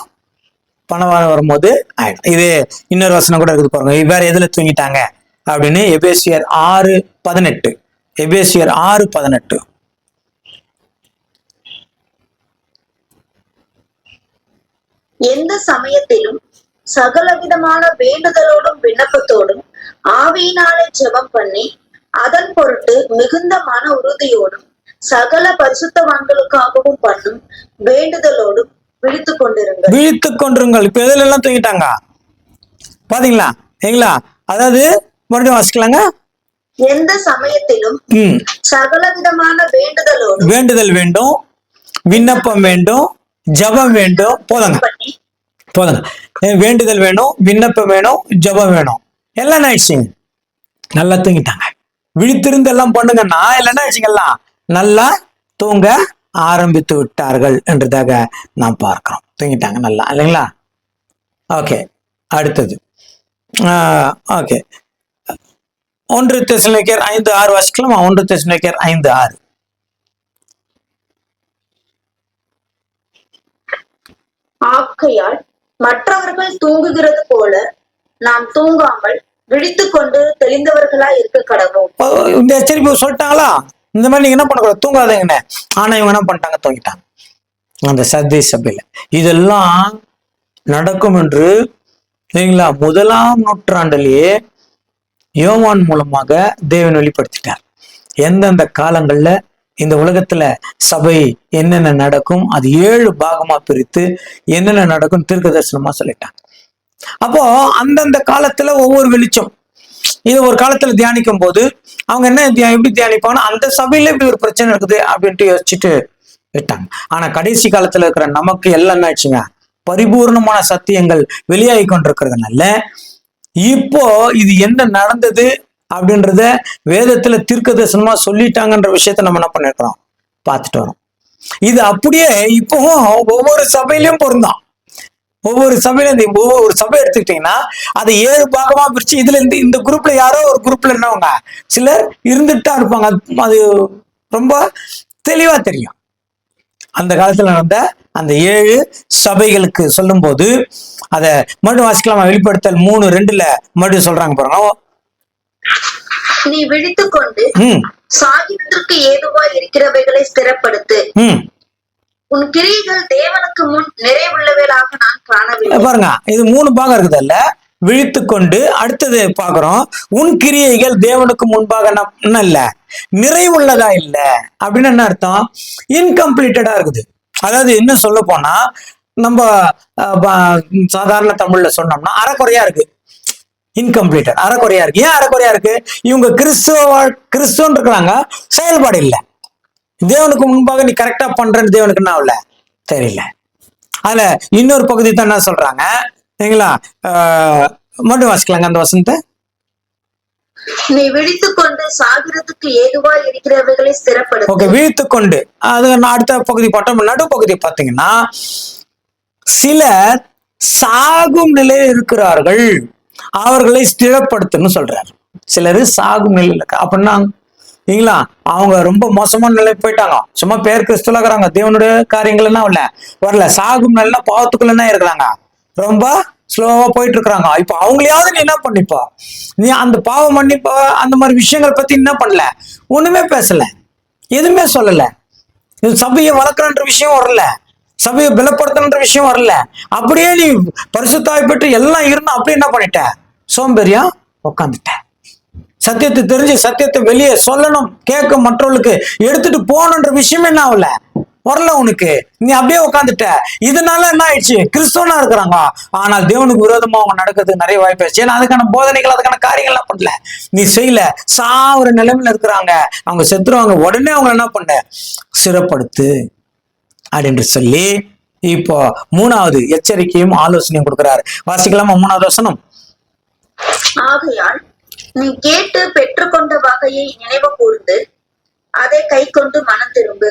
A: பணம் வரும்போது ஆயிடும். இது இன்னொரு வசனம் கூட இருக்குது பாருங்க. வேற எதுல தூங்கிட்டாங்க அப்படின்னு எபேசியர் 6:18. எபேசியர் 6:18.
B: எந்த சமயத்திலும் சகலவிதமான வேண்டுதலோடும் விண்ணப்பத்தோடும் ஆவியினாலே ஜெபம் பண்ணி அதன் பொருட்டு மிகுந்த மன உறுதியோடும் சகல பரிசுத்தவான்களுக்காகவும் பண்ணும் வேண்டுதலோடும் விழித்துக் கொண்டிருங்கள்.
A: விழித்துக் கொண்டிருங்கள். இப்ப எதுல எல்லாம் தூங்கிட்டாங்க பாத்தீங்களா? சரிங்களா? அதாவது மறுபடியும் வாசிக்கலாங்க.
B: எந்த சமயத்திலும் சகலவிதமான வேண்டுதலோடும்,
A: வேண்டுதல் வேண்டும், விண்ணப்பம் வேண்டும், ஜபம் வேண்டும். போதுங்க. வேண்டுதல் வேணும், விண்ணப்பம் வேணும், ஜபம் வேணும். எல்லாம் ஆயிடுச்சுங்க. நல்லா தூங்கிட்டாங்க. விழித்திருந்து எல்லாம் பண்ணுங்கன்னா இல்லைன்னா ஆயிடுச்சுங்கல்லாம் நல்லா தூங்க ஆரம்பித்து விட்டார்கள் என்றதாக நாம் பார்க்கிறோம். தூங்கிட்டாங்க நல்லா, இல்லைங்களா? ஓகே, அடுத்தது ஓகே 1 தெசலோனிக்கேயர் 5:6 வாசிக்கலாமா? 1 தெசலோனிக்கேயர் 5:6.
B: ஆகையால் மற்றவர்கள் தூங்குகிறது போல நாம் தூங்காமல் விழித்துக் கொண்டு தெளிந்தவர்களா இருக்க கடவோம்.
A: இந்த எச்சரிப்பு சொல்லிட்டாங்களா? இந்த மாதிரி நீங்க என்ன பண்ணக்கூடாது, தூங்காதீங்கன்னு. ஆனா இவங்க என்ன பண்ணிட்டாங்க? தூங்கிட்டாங்க. அந்த சர்தை சபையில இதெல்லாம் நடக்கும் என்று இல்லைங்களா 1ஆம் நூற்றாண்டிலேயே யோவான் மூலமாக தேவன் வெளிப்படுத்திட்டார். எந்தெந்த காலங்கள்ல இந்த உலகத்துல சபை என்னென்ன நடக்கும் அது 7 பாகமா பிரித்து என்னென்ன நடக்கும் தீர்க்க தரிசனமா சொல்லிட்டாங்க. அப்போ அந்தந்த காலத்துல ஒவ்வொரு வெளிச்சம். இது ஒரு காலத்துல தியானிக்கும் போது அவங்க என்ன எப்படி தியானிப்பாங்கன்னா அந்த சபையில இப்படி ஒரு பிரச்சனை இருக்குது அப்படின்ட்டு யோசிச்சுட்டு விட்டாங்க. ஆனா கடைசி காலத்துல இருக்கிற நமக்கு எல்லாம் என்ன ஆச்சுங்க? பரிபூர்ணமான சத்தியங்கள் வெளியாகி கொண்டிருக்கிறதுனால இப்போ இது என்ன நடந்தது அப்படின்றத வேதத்துல தீர்க்க தரிசனமா சொல்லிட்டாங்கன்ற விஷயத்த நம்ம என்ன பண்ணிருக்கிறோம்? பார்த்துட்டு வரோம். இது அப்படியே இப்பவும் ஒவ்வொரு சபையிலயும் பொருந்தான். ஒவ்வொரு சபையில ஒவ்வொரு சபை எடுத்துக்கிட்டீங்கன்னா அதை 7 பாகமா பிரிச்சு இதுல இந்த குரூப்ல யாரோ ஒரு குரூப்ல என்னவங்க சிலர் இருந்துட்டா இருப்பாங்க. அது ரொம்ப தெளிவா தெரியும். அந்த காலத்துல நடந்த அந்த 7 சபைகளுக்கு சொல்லும் போது அத மறுபடியும் வாசிக்கலாமா? வெளிப்படுத்தல் 3:2 மறுபடியும் சொல்றாங்க பாருங்க.
B: நீ விழித்துக் கொண்டு சாகினத்திற்கு ஏதுவா இருக்கிறவைகளை ஸ்திரப்படுத்து, உன் கிரியைகள் தேவனுக்கு முன் நிறைவுள்ளவைகளாக நான் காணவில்லை.
A: பாருங்க, இது 3 பாகம் இருக்குதுல்ல. விழித்து கொண்டு அடுத்தது பாக்குறோம், உன் கிரியைகள் தேவனுக்கு முன்பாக என்ன இல்ல, நிறைவுள்ளதா இல்ல அப்படின்னு என்ன அர்த்தம்? இன்கம்ப்ளீட்டடா இருக்குது. அதாவது என்ன சொல்ல போனா, நம்ம சாதாரண தமிழ்ல சொன்னோம்னா அறக்குறையா இருக்கு. இன்கம்ப்ளீட்டட், அறக்குறையா இருக்கு. ஏன் அறக்குறையா இருக்கு? இவங்க கிறிஸ்துவன் இருக்கிறாங்க, செயல்பாடு இல்லை. தேவனுக்கு முன்பாக நீ கரெக்டா பண்றன்னு தேவனுக்கு என்ன ஆகல, தெரியல. அதுல இன்னொரு பகுதி தான் என்ன சொல்றாங்க சரிங்களா? மட்டும் வாசிக்கலாங்க அந்த வசனத்தை.
B: நீ விழித்துக்கொண்டு சாகிறதுக்கு ஏதுவா இருக்கிறவைகளை ஸ்திரப்படுத்து.
A: ஓகே, விழித்துக்கொண்டு அது அடுத்த பகுதி பார்த்தோம். நடு பகுதி பார்த்தீங்கன்னா, சிலர் சாகும் நிலையில் இருக்கிறார்கள், அவர்களை ஸ்திரப்படுத்துன்னு சொல்றாரு. சிலர் சாகும் நிலையில் இருக்க அப்படின்னா இல்லைங்களா, அவங்க ரொம்ப மோசமான நிலை போயிட்டாங்க. சும்மா பேர் கிறிஸ்துவ இருக்கிறாங்க, தேவனுடைய காரியங்கள் என்ன வரல. சாகும் நிலையில பாவத்துக்குள்ள என்ன இருக்கிறாங்க, ரொம்ப ஸ்லோவா போயிட்டு இருக்கிறாங்க. இப்ப அவங்களையாவது நீ என்ன பண்ணிப்பா, நீ அந்த பாவம் மன்னிப்பா அந்த மாதிரி விஷயங்கள் பத்தி என்ன பண்ணல, ஒண்ணுமே பேசல, எதுவுமே சொல்லல. சபையை வளர்க்கணுன்ற விஷயம் வரல, சபையை பலப்படுத்தணுன்ற விஷயம் வரல. அப்படியே நீ பரிசுத்தாய் பெற்று எல்லாம் இருந்தா அப்படியே என்ன பண்ணிட்ட, சோம்பேறியா உட்காந்துட்ட. சத்தியத்தை தெரிஞ்சு சத்தியத்தை வெளியே சொல்லணும், கேட்க மற்றவர்களுக்கு எடுத்துட்டு போகணுன்ற விஷயமே என்ன ஆகல, வரல உனக்கு. நீ அப்படியே உட்காந்துட்ட. இதனால என்ன ஆயிடுச்சு, கிறிஸ்தவனா இருக்கிறாங்க, ஆனால் தேவனுக்கு விரோதமா அவங்க நடக்கிறதுக்கு நிறைய வாய்ப்பு ஆயிடுச்சு. ஏன்னா அதுக்கான போதனைகள் அதுக்கான காரியங்கள் என்ன பண்ணல, நீ செய்யல. சாவுற நிலைமையில இருக்கிறாங்க, அவங்க செத்துருவாங்க, உடனே அவங்க என்ன பண்ண, சிறப்படுத்து அப்படின்னு சொல்லி இப்போ 3வது எச்சரிக்கையும் ஆலோசனையும் கொடுக்கிறாரு. வாசிக்கலாமா 3வது வசனம்?
B: ஆகையால் நீ கேட்டு பெற்றுக்கொண்ட வகையை நினைவு கூர்ந்து அதை கை கொண்டு மனம் திரும்பு.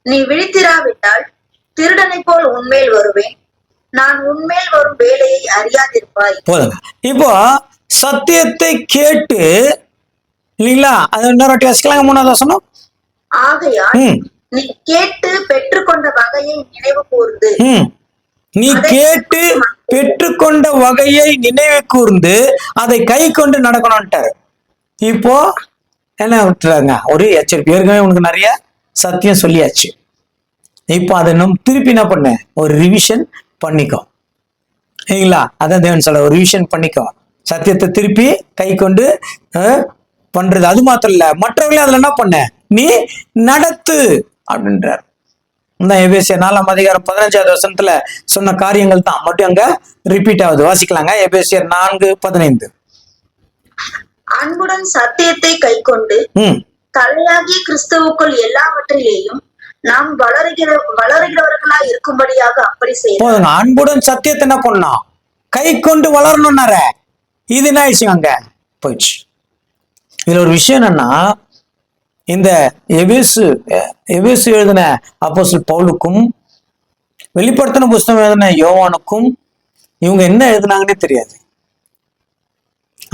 B: நீ விழித்திராவிட்டால் திருடனை போல் உன்மேல் வருவேன், நான் உன்மேல் வரும் வேலையை அறியாதிருப்பாய்.
A: போதுங்க. இப்போ சத்தியத்தை கேட்டு இல்லைங்களா, அது இன்னொரு வாசிக்கலாங்க 3வது வசனம்.
B: ஆகையால் நீ கேட்டு பெற்றுக்கொண்ட வகையை நினைவு கூர்ந்து.
A: நீ கேட்டு பெற்றுக்கொண்ட வகையை நினைவு கூர்ந்து அதை கை கொண்டு நடக்கணும்ட்டாரு. இப்போ என்ன விட்டுறாங்க, ஒரு எச்சரிக்கை. ஏற்கனவே உனக்கு நிறைய சத்தியம் சொல்லியாச்சு, இப்போ அதை நம்ம திருப்பி என்ன பண்ண, ஒரு ரிவிஷன் பண்ணிக்கோ. சரிங்களா, அதான் தேவன் சொல்ல, ஒரு ரிவிஷன் பண்ணிக்கோ. சத்தியத்தை திருப்பி கை கொண்டு பண்றது அது மாத்திரம் இல்ல, மற்றவர்களே அதுல என்ன பண்ண, நீ நடத்து அப்படின்றார். இந்த எபேசியர் 4ஆம் அதிகாரம் 15வது வசனத்துல சொன்ன காரியங்கள் தான் மட்டும் அங்க ரிப்பீட் ஆகுது. வாசிக்கலாங்க எபேசியர் 4:15.
B: அன்புடன் சத்தியத்தை கை கொண்டு தலையாகிய கிறிஸ்துவுக்குள் எல்லாவற்றிலேயும் நாம் வளருகிறவர்களா இருக்கும்படியாக அப்படி செய்யும்.
A: அன்புடன் சத்தியத்தை என்ன பண்ணோம், கை கொண்டு வளரணும்னார. இது என்ன ஆயிடுச்சு, அங்க போயிடுச்சு. இதுல ஒரு விஷயம் என்னன்னா, இந்த எபேசு எழுதின அப்போஸ்தலன் பவுலுக்கும் வெளிப்படுத்தின புஸ்தகம் எழுதின யோவானுக்கும் இவங்க என்ன எழுதுனாங்கன்னே தெரியாது.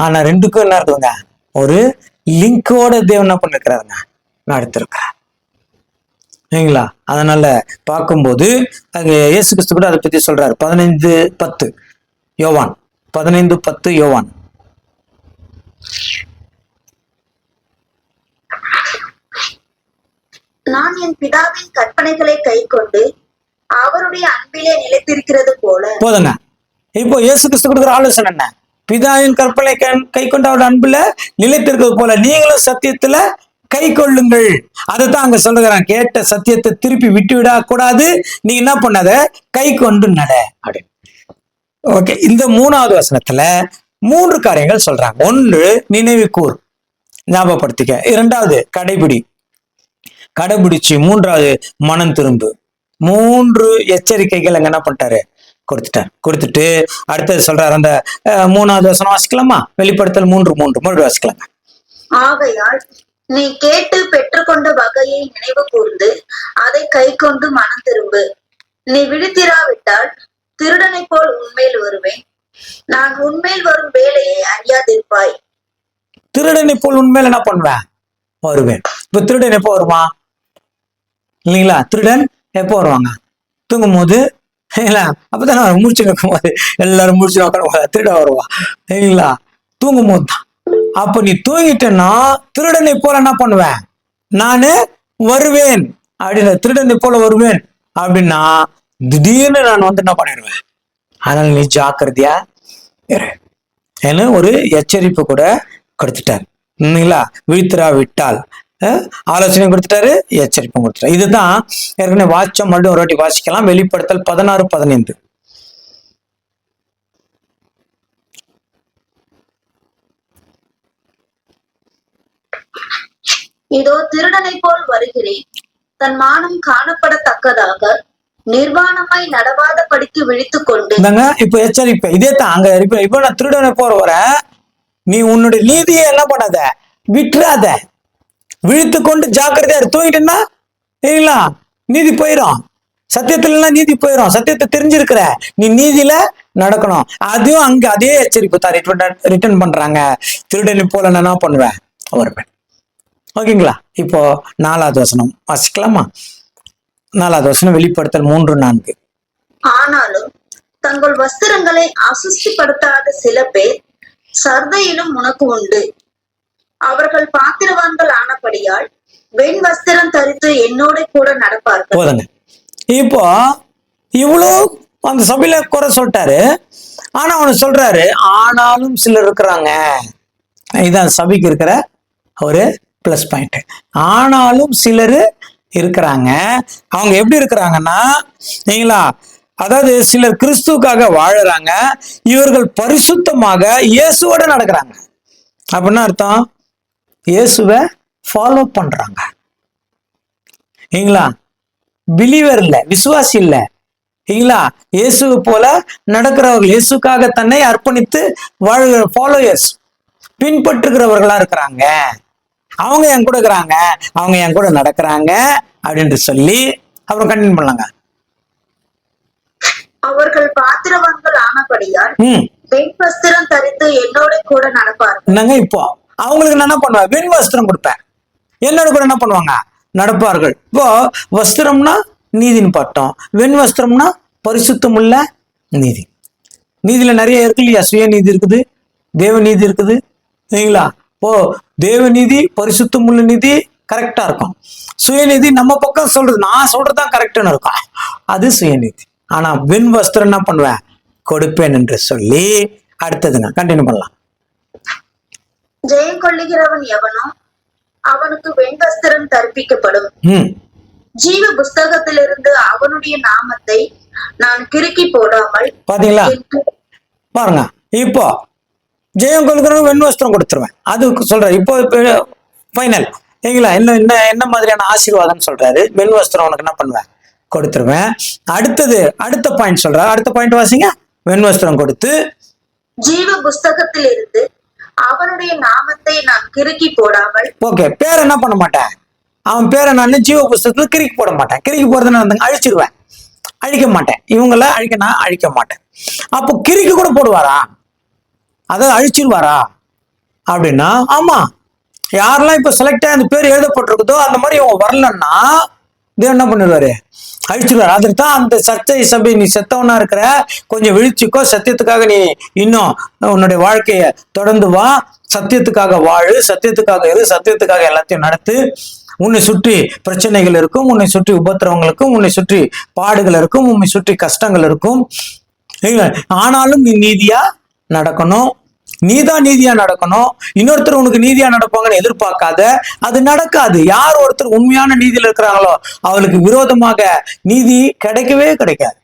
A: ஆனா ரெண்டுக்கும் என்ன இருக்குதுங்க, ஒரு லிங்கோட தேவன் என்ன பண்ணிருக்கிறாருங்க, நடத்திருக்கிறார். சரிங்களா, அதனால பார்க்கும்போது அங்க இயேசு கிறிஸ்து கூட அதை பத்தி சொல்றாரு. 15:10 யோவான், 15:10 யோவான்.
B: நான் என் பிதாவின் கற்பனைகளை கை கொண்டு அவருடைய அன்பிலே நிலைத்திருக்கிறது போல.
A: போதுங்க. இப்போ இயேசு கிறிஸ்து கொடுக்குற ஆலோசனை என்ன, பிதாவின் கற்பனை கை கொண்டு அவருடைய அன்புல நிலைத்திருக்கிறது போல நீங்களும் சத்தியத்துல கை கொள்ளுங்கள். அதைத்தான் அங்க சொல்லுகிறான். கேட்ட சத்தியத்தை திருப்பி விட்டு விட கூடாது, நீ என்ன பண்ணாத, கை கொண்டு நட அப்படின்னு. ஓகே, இந்த 3வது வசனத்துல 3 காரியங்கள் சொல்றாங்க. 1 நினைவு கூர், ஞாபகப்படுத்திக்க. 2வது கடைபிடிச்சு. 3வது மனம் திரும்பு. 3 எச்சரிக்கைகள் அங்க என்ன பண்ணிட்டாரு, கொடுத்துட்டு அடுத்தது சொல்றாரு. அந்த 3வது வசனம் வாசிக்கலாமா? வெளிப்படுத்தல் 3:3 மறுபடியும் வாசிக்கலாங்க.
B: ஆகையால் நீ கேட்டு பெற்றுக்கொண்ட வகையை நினைவு கூர்ந்து அதை கை கொண்டு மனம் திரும்பு. நீ விழித்திராவிட்டால் திருடனை போல் உன்மேல் வருவேன், நான் உன்மேல் வரும் வேலையை அறியாதிருப்பாய்.
A: திருடனை போல் உண்மையில என்ன பண்ணுவேன், வருவேன். இப்ப திருடன் எப்போ வருவான் இல்லைங்களா? திருடன் எப்போ வருவாங்க, தூங்கும் போது. அப்பதானே முடிச்சு நிற்கும் போது, எல்லாரும் முடிச்சு நோக்க திருட வருவான் இல்லைங்களா? தூங்கும் போது தான். அப்ப நீ தூங்கிட்டேன்னா திருடனை போல என்ன பண்ணுவேன், நானு வருவேன் அப்படின்னு. திருடனை போல வருவேன் அப்படின்னா திடீர்னு நான் வந்து என்ன பண்ணிடுவேன். அதனால நீ ஜாக்கிரதையா இரு ஏன்னு ஒரு எச்சரிப்பு கூட கொடுத்துட்டாரு இல்லைங்களா. விழித்திரா விட்டால் ஆலோசனை கொடுத்துட்டாரு, எச்சரிப்பும் கொடுத்துட்டாரு. இதுதான் ஏற்கனவே வாட்சம் மட்டும் ஒரு வாட்டி வாசிக்கலாம். வெளிப்படுத்தல் 16:15.
B: இதோ திருடனை போல் வருகிறேன், தன் மானம் காணப்படத்தக்கதாக நிர்வாணமாய் நடவாத படிக்கு விழித்துக் கொண்டு.
A: இப்ப எச்சரிப்பேன். இதே தான் அங்க இப்ப நான் திருடனை போற வர நீ உன்னுடைய நீதியை என்ன பண்ணாத, விட்டுறாத, விழித்து கொண்டு ஜாக்கிரதையா தூங்கிட்டேன்னா இல்லைங்களா நீதி போயிடும். சத்தியத்துல நீதி போயிடும். சத்தியத்தை தெரிஞ்சிருக்கிற நீ நீதியில நடக்கணும். அதுவும் அங்க அதே எச்சரிப்பு தான் ரிட்டர்ன் பண்றாங்க. திருடனை போல நான் என்ன பண்ணுவேன் வருவேன். ஓகேங்களா. இப்போ 4வது வசனம் வாசிக்கலாமா. 4வது வசனம் வெளிப்படுத்தல் 3:4.
B: ஆனாலும் தங்கள் வஸ்திரங்களை அசுஸ்திப்படுத்தாத சில பேர் சர்தையிலும் உனக்கு உண்டு. அவர்கள் பாத்திரவான்கள் ஆனபடியால் வெண் வஸ்திரம் தரித்து என்னோட கூட நடப்பார்கள்.
A: போதுங்க. இப்போ இவ்வளோ அந்த சபையில குறை சொல்லிட்டாரு. ஆனா அவனு சொல்றாரு ஆனாலும் சிலர் இருக்கிறாங்க. இதான் சபைக்கு இருக்கிற ஒரு பிளஸ் பாயிண்ட். ஆனாலும் சிலர் இருக்கிறாங்க. அவங்க எப்படி இருக்கிறாங்கன்னா நீங்களா அதாவது சிலர் கிறிஸ்துவுக்காக வாழறாங்க. இவர்கள் பரிசுத்தமாக இயேசுவோட நடக்கிறாங்க. அப்படின்னா அர்த்தம் இயேசுவை ஃபாலோ பண்றாங்க. பிலீவர் இல்ல, விசுவாசி இல்ல. இயேசுவை போல நடக்கிறவர்கள், இயேசுக்காக தன்னை அர்ப்பணித்து வாழ்கிற ஃபாலோயர்ஸ், பின்பற்றுகிறவர்களா இருக்கிறாங்க. அவங்க என் கூட இருக்கிறாங்க, அவங்க என் கூட நடக்கிறாங்க அப்படின்னு சொல்லி அப்புறம் கண்டினியூ பண்ணலாங்க.
B: அவர்கள் பாத்திரவான்கள் ஆனபடியால் வெண் வஸ்திரம் தரித்து என்னோட கூட நடப்பார்கள்.
A: என்னங்க இப்போ அவங்களுக்கு நான் என்ன பண்ணுவேன், வெண் வஸ்திரம் கொடுப்பேன், என்னோட கூட என்ன பண்ணுவாங்க நடப்பார்கள். இப்போ வஸ்திரம்னா நீதினு பார்த்தோம், வெண் வஸ்திரம்னா பரிசுத்தம் உள்ள நீதி. நீதியில நிறைய இருக்கு இல்லையா. சுயநீதி இருக்குது, தேவநீதி இருக்குது இல்லைங்களா. ஓ தேவநீதி பரிசுத்தம் உள்ள நீதி கரெக்டா இருக்கும். சுயநீதி நம்ம பக்கம் சொல்றது, நான் சொல்றதுதான் கரெக்டுன்னு இருக்கும், அது சுயநீதி. ஆனா வெண் வஸ்திரம் என்ன பண்ணுவேன் கொடுப்பேன் என்று சொல்லி அடுத்ததுங்க கண்டினியூ பண்ணலாம்.
B: ஜெயம் கொள்ளுகிறவன் எவனோ அவனுக்கு வெண் வஸ்திரம் தரிப்பிக்கப்படும். ஜீவ புஸ்தகத்திலிருந்து அவனுடைய நாமத்தை நான் கிறுக்கி போடாமல்.
A: பாத்தீங்களா பாருங்க. இப்போ ஜெயம் கொள்கிறவன் வெண் வஸ்திரம் கொடுத்துருவேன் அது சொல்றாரு. இப்போ ஃபைனல் சரிங்களா. என்ன மாதிரியான ஆசீர்வாதம் சொல்றாரு. வெண் வஸ்திரம் உனக்கு என்ன பண்ணுவேன் கொடுத்துருவேன். அடுத்த பாயிண்ட் சொல்றாரு. அடுத்த பாயிண்ட் வாசிங்க. வெண் வஸ்திரம் கொடுத்து
B: ஜீவ புஸ்தகத்தில் இருந்து அவனுடைய நாமத்தை நான் கிறுக்கி போடாமல்.
A: ஓகே, பேர் என்ன பண்ண மாட்டேன், அவன் பேரை நான் ஜீவ புஸ்தகத்துல கிறுக்கி போட மாட்டேன். கிறுக்கி போறது நான் அழிச்சிருவேன், அழிக்க மாட்டேன். இவங்கள நான் அழிக்க மாட்டேன். அப்போ கிறுக்கி கூட போடுவாரா, அதாவது அழிச்சிருவாரா அப்படின்னா ஆமா. யாரெல்லாம் இப்ப செலக்ட் ஆகி அந்த பேர் எழுதப்பட்டிருக்குதோ அந்த மாதிரி இவங்க வரலன்னா தேவன் என்ன பண்ணிடுவாரு அழிச்சிருவாரு. அதுக்கு தான் அந்த சர்ச்சை சபை நீ செத்தவனா இருக்கிற, கொஞ்சம் விழிச்சுக்கோ, சத்தியத்துக்காக நீ இன்னும் உன்னுடைய வாழ்க்கைய தொடர்ந்து வா, சத்தியத்துக்காக வாழு, சத்தியத்துக்காக இரு, சத்தியத்துக்காக எல்லாத்தையும் நடத்து. உன்னை சுற்றி பிரச்சனைகள் இருக்கும், உன்னை சுற்றி உபத்திரவங்கள் இருக்கும், உன்னை சுற்றி பாடுகள் இருக்கும், உன்னை சுற்றி கஷ்டங்கள் இருக்கும். ஆனாலும் நீ நீதியா நடக்கணும், நீதான் நீதியா நடக்கணும். இன்னொருத்தர் உனக்கு நீதியா நடப்பாங்கன்னு எதிர்பார்க்காத, அது நடக்காது. யார் ஒருத்தர் உண்மையான நீதியில இருக்கிறாங்களோ அவளுக்கு விரோதமாக நீதி கிடைக்கவே கிடைக்காது.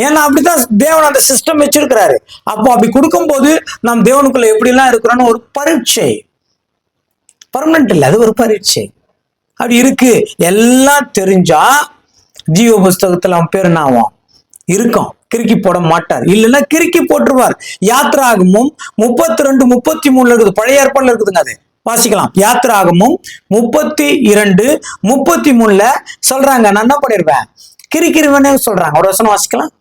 A: ஏன்னா அப்படித்தான் தேவன் அந்த சிஸ்டம் வச்சிருக்கிறாரு. அப்போ அப்படி கொடுக்கும் போது நாம் தேவனுக்குள்ள எப்படி எல்லாம் இருக்கிறோம்னு ஒரு பரீட்சை, பர்மனன்ட் இல்லை, அது ஒரு பரீட்சை. அப்படி இருக்கு. எல்லாம் தெரிஞ்சா ஜீவ புஸ்தகத்துல அவன் பேர் என்ன ஆகும் இருக்கும், கிறுக்கி போட மாட்டார். இல்லைன்னா கிறுக்கி போட்டுருவார். யாத்திராகமும் 32-33 இருக்குது, பழைய ஏற்பாடுல இருக்குதுங்க, அது வாசிக்கலாம். யாத்திராகமும் 32-33 சொல்றாங்க. நான் என்ன பண்ணிருவேன் கிறுக்கிருவனே சொல்றாங்க. ஒரு வசனம் வாசிக்கலாம்.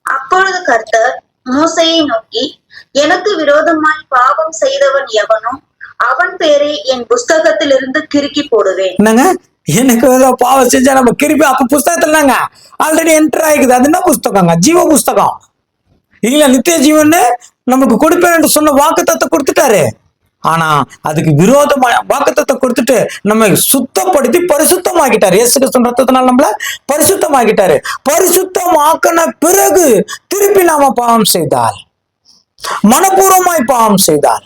B: அப்பொழுது கர்த்தர் மோசையை நோக்கி, எனக்கு விரோதமாய் பாவம் செய்தவன் எவனோ அவன் பேரை என் புஸ்தகத்திலிருந்து கிறுக்கி போடுவேன்.
A: என்னங்க, எனக்கு பாவம் செஞ்சா நம்ம கிருப்பி அப்ப புஸ்தகத்துலங்க ஆல்ரெடி என்டர் ஆயிக்குது. அது என்ன புஸ்தகங்க, ஜீவ புஸ்தகம் இல்ல, நித்திய ஜீவன் நமக்கு கொடுப்பேன் என்று சொன்ன வாக்குத்தத்தம் கொடுத்துட்டாரு. ஆனா அதுக்கு விரோதமா வாக்குத்தத்தத்தை கொடுத்துட்டு நம்ம சுத்தப்படுத்தி பரிசுத்தமாக்கிட்டாரு. இயேசு கிறிஸ்து ரத்தத்தினால நம்மள பரிசுத்தமாக்கிட்டாரு. பரிசுத்தமாக்கின பிறகு திருப்பி நாம பாவம் செய்தால், மனப்பூர்வமாய் பாவம் செய்தால்,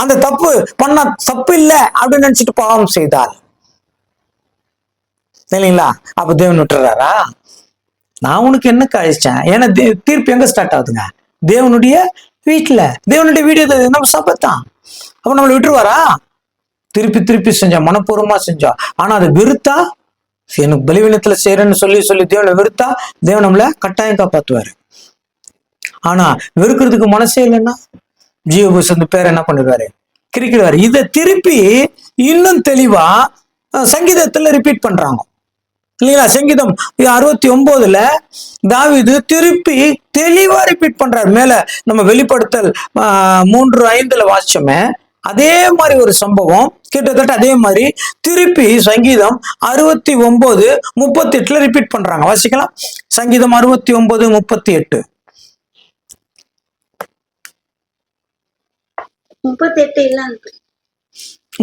A: அந்த தப்பு பண்ண தப்பு இல்லை அப்படின்னு நினைச்சிட்டு பாவம் செய்தால் இல்லைங்களா, அப்ப தேவன் விட்டுறாரா? நான் உனக்கு என்ன கழிச்சேன்? ஏன்னா தீர்ப்பு எங்க ஸ்டார்ட் ஆகுதுங்க? தேவனுடைய வீட்டுல. தேவனுடைய வீடு நம்ம சபைத்தான். அப்ப நம்மளை விட்டுருவாரா? திருப்பி திருப்பி செஞ்சா, மனப்பூர்வமா செஞ்சா, ஆனா அதை வெறுத்தா, எனக்கு பலவீனத்துல செய்யறேன்னு சொல்லி சொல்லி தேவனை வெறுத்தா தேவன் நம்மளை கட்டாயம் காப்பாத்துவாரு. ஆனா வெறுக்கிறதுக்கு மனசே இல்லைன்னா ஜீவபுஸ்தகத்து பேர் என்ன பண்ணிடுவாரு? கிரிக்கிடுவாரு. இதை திருப்பி இன்னும் தெளிவா சங்கீதத்துல ரிப்பீட் பண்றாங்க இல்லைங்களா? சங்கீதம் 69 தாவீது திருப்பி தெளிவா ரிப்பீட் பண்றாரு. மேல நம்ம வெளிப்படுத்தல் 3:5 வாசிச்சோமே, அதே மாதிரி ஒரு சம்பவம் கிட்டத்தட்ட அதே மாதிரி திருப்பி சங்கீதம் 69:38 ரிப்பீட் பண்றாங்க. வாசிக்கலாம். சங்கீதம் 69:38.
B: 38 இல்ல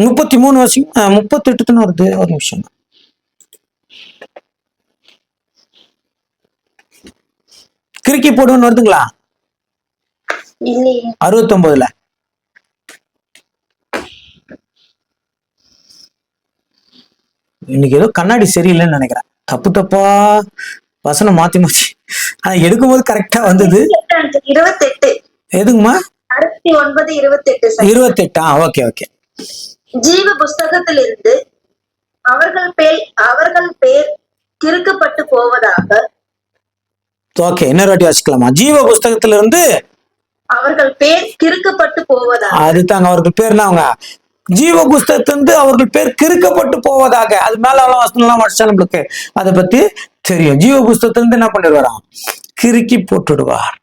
A: 33 வாசிங்க. 38 வருது. ஒரு நிமிஷம். கிறுக்கி போடுன்னு வருதுங்களா? 69. இன்னைக்கு ஏதோ கண்ணாடி சரியில்லைன்னு நினைக்கிறேன். தப்பு தப்பா வசனம் மாத்தி மாத்தி எடுக்கும் போது கரெக்டா வந்தது.
B: 28.
A: எதுங்கம்மா?
B: 69:28.
A: 28. Okay okay.
B: ஜீவ புஸ்தகத்திலிருந்து அவர்கள் பேர் கிறுக்கப்பட்டு போவதாக.
A: ஓகே, இன்னொரு வாட்டி வாசிக்கலாமா? ஜீவ புஸ்தகத்திலிருந்து
B: அவர்கள் பேர் கிறுக்கப்பட்டு போவதாக.
A: அதுதாங்க அவர்கள் பேர்னா அவங்க ஜீவ புஸ்தகத்திலிருந்து அவர்கள் பேர் கிறுக்கப்பட்டு போவதாக. அது மேல வசனம்லாம் வாசிச்சா நம்மளுக்கு அதை பத்தி தெரியும். ஜீவ புஸ்தகத்திலிருந்து என்ன பண்ணிடுவாராம்? கிறுக்கி போட்டுடுவார்.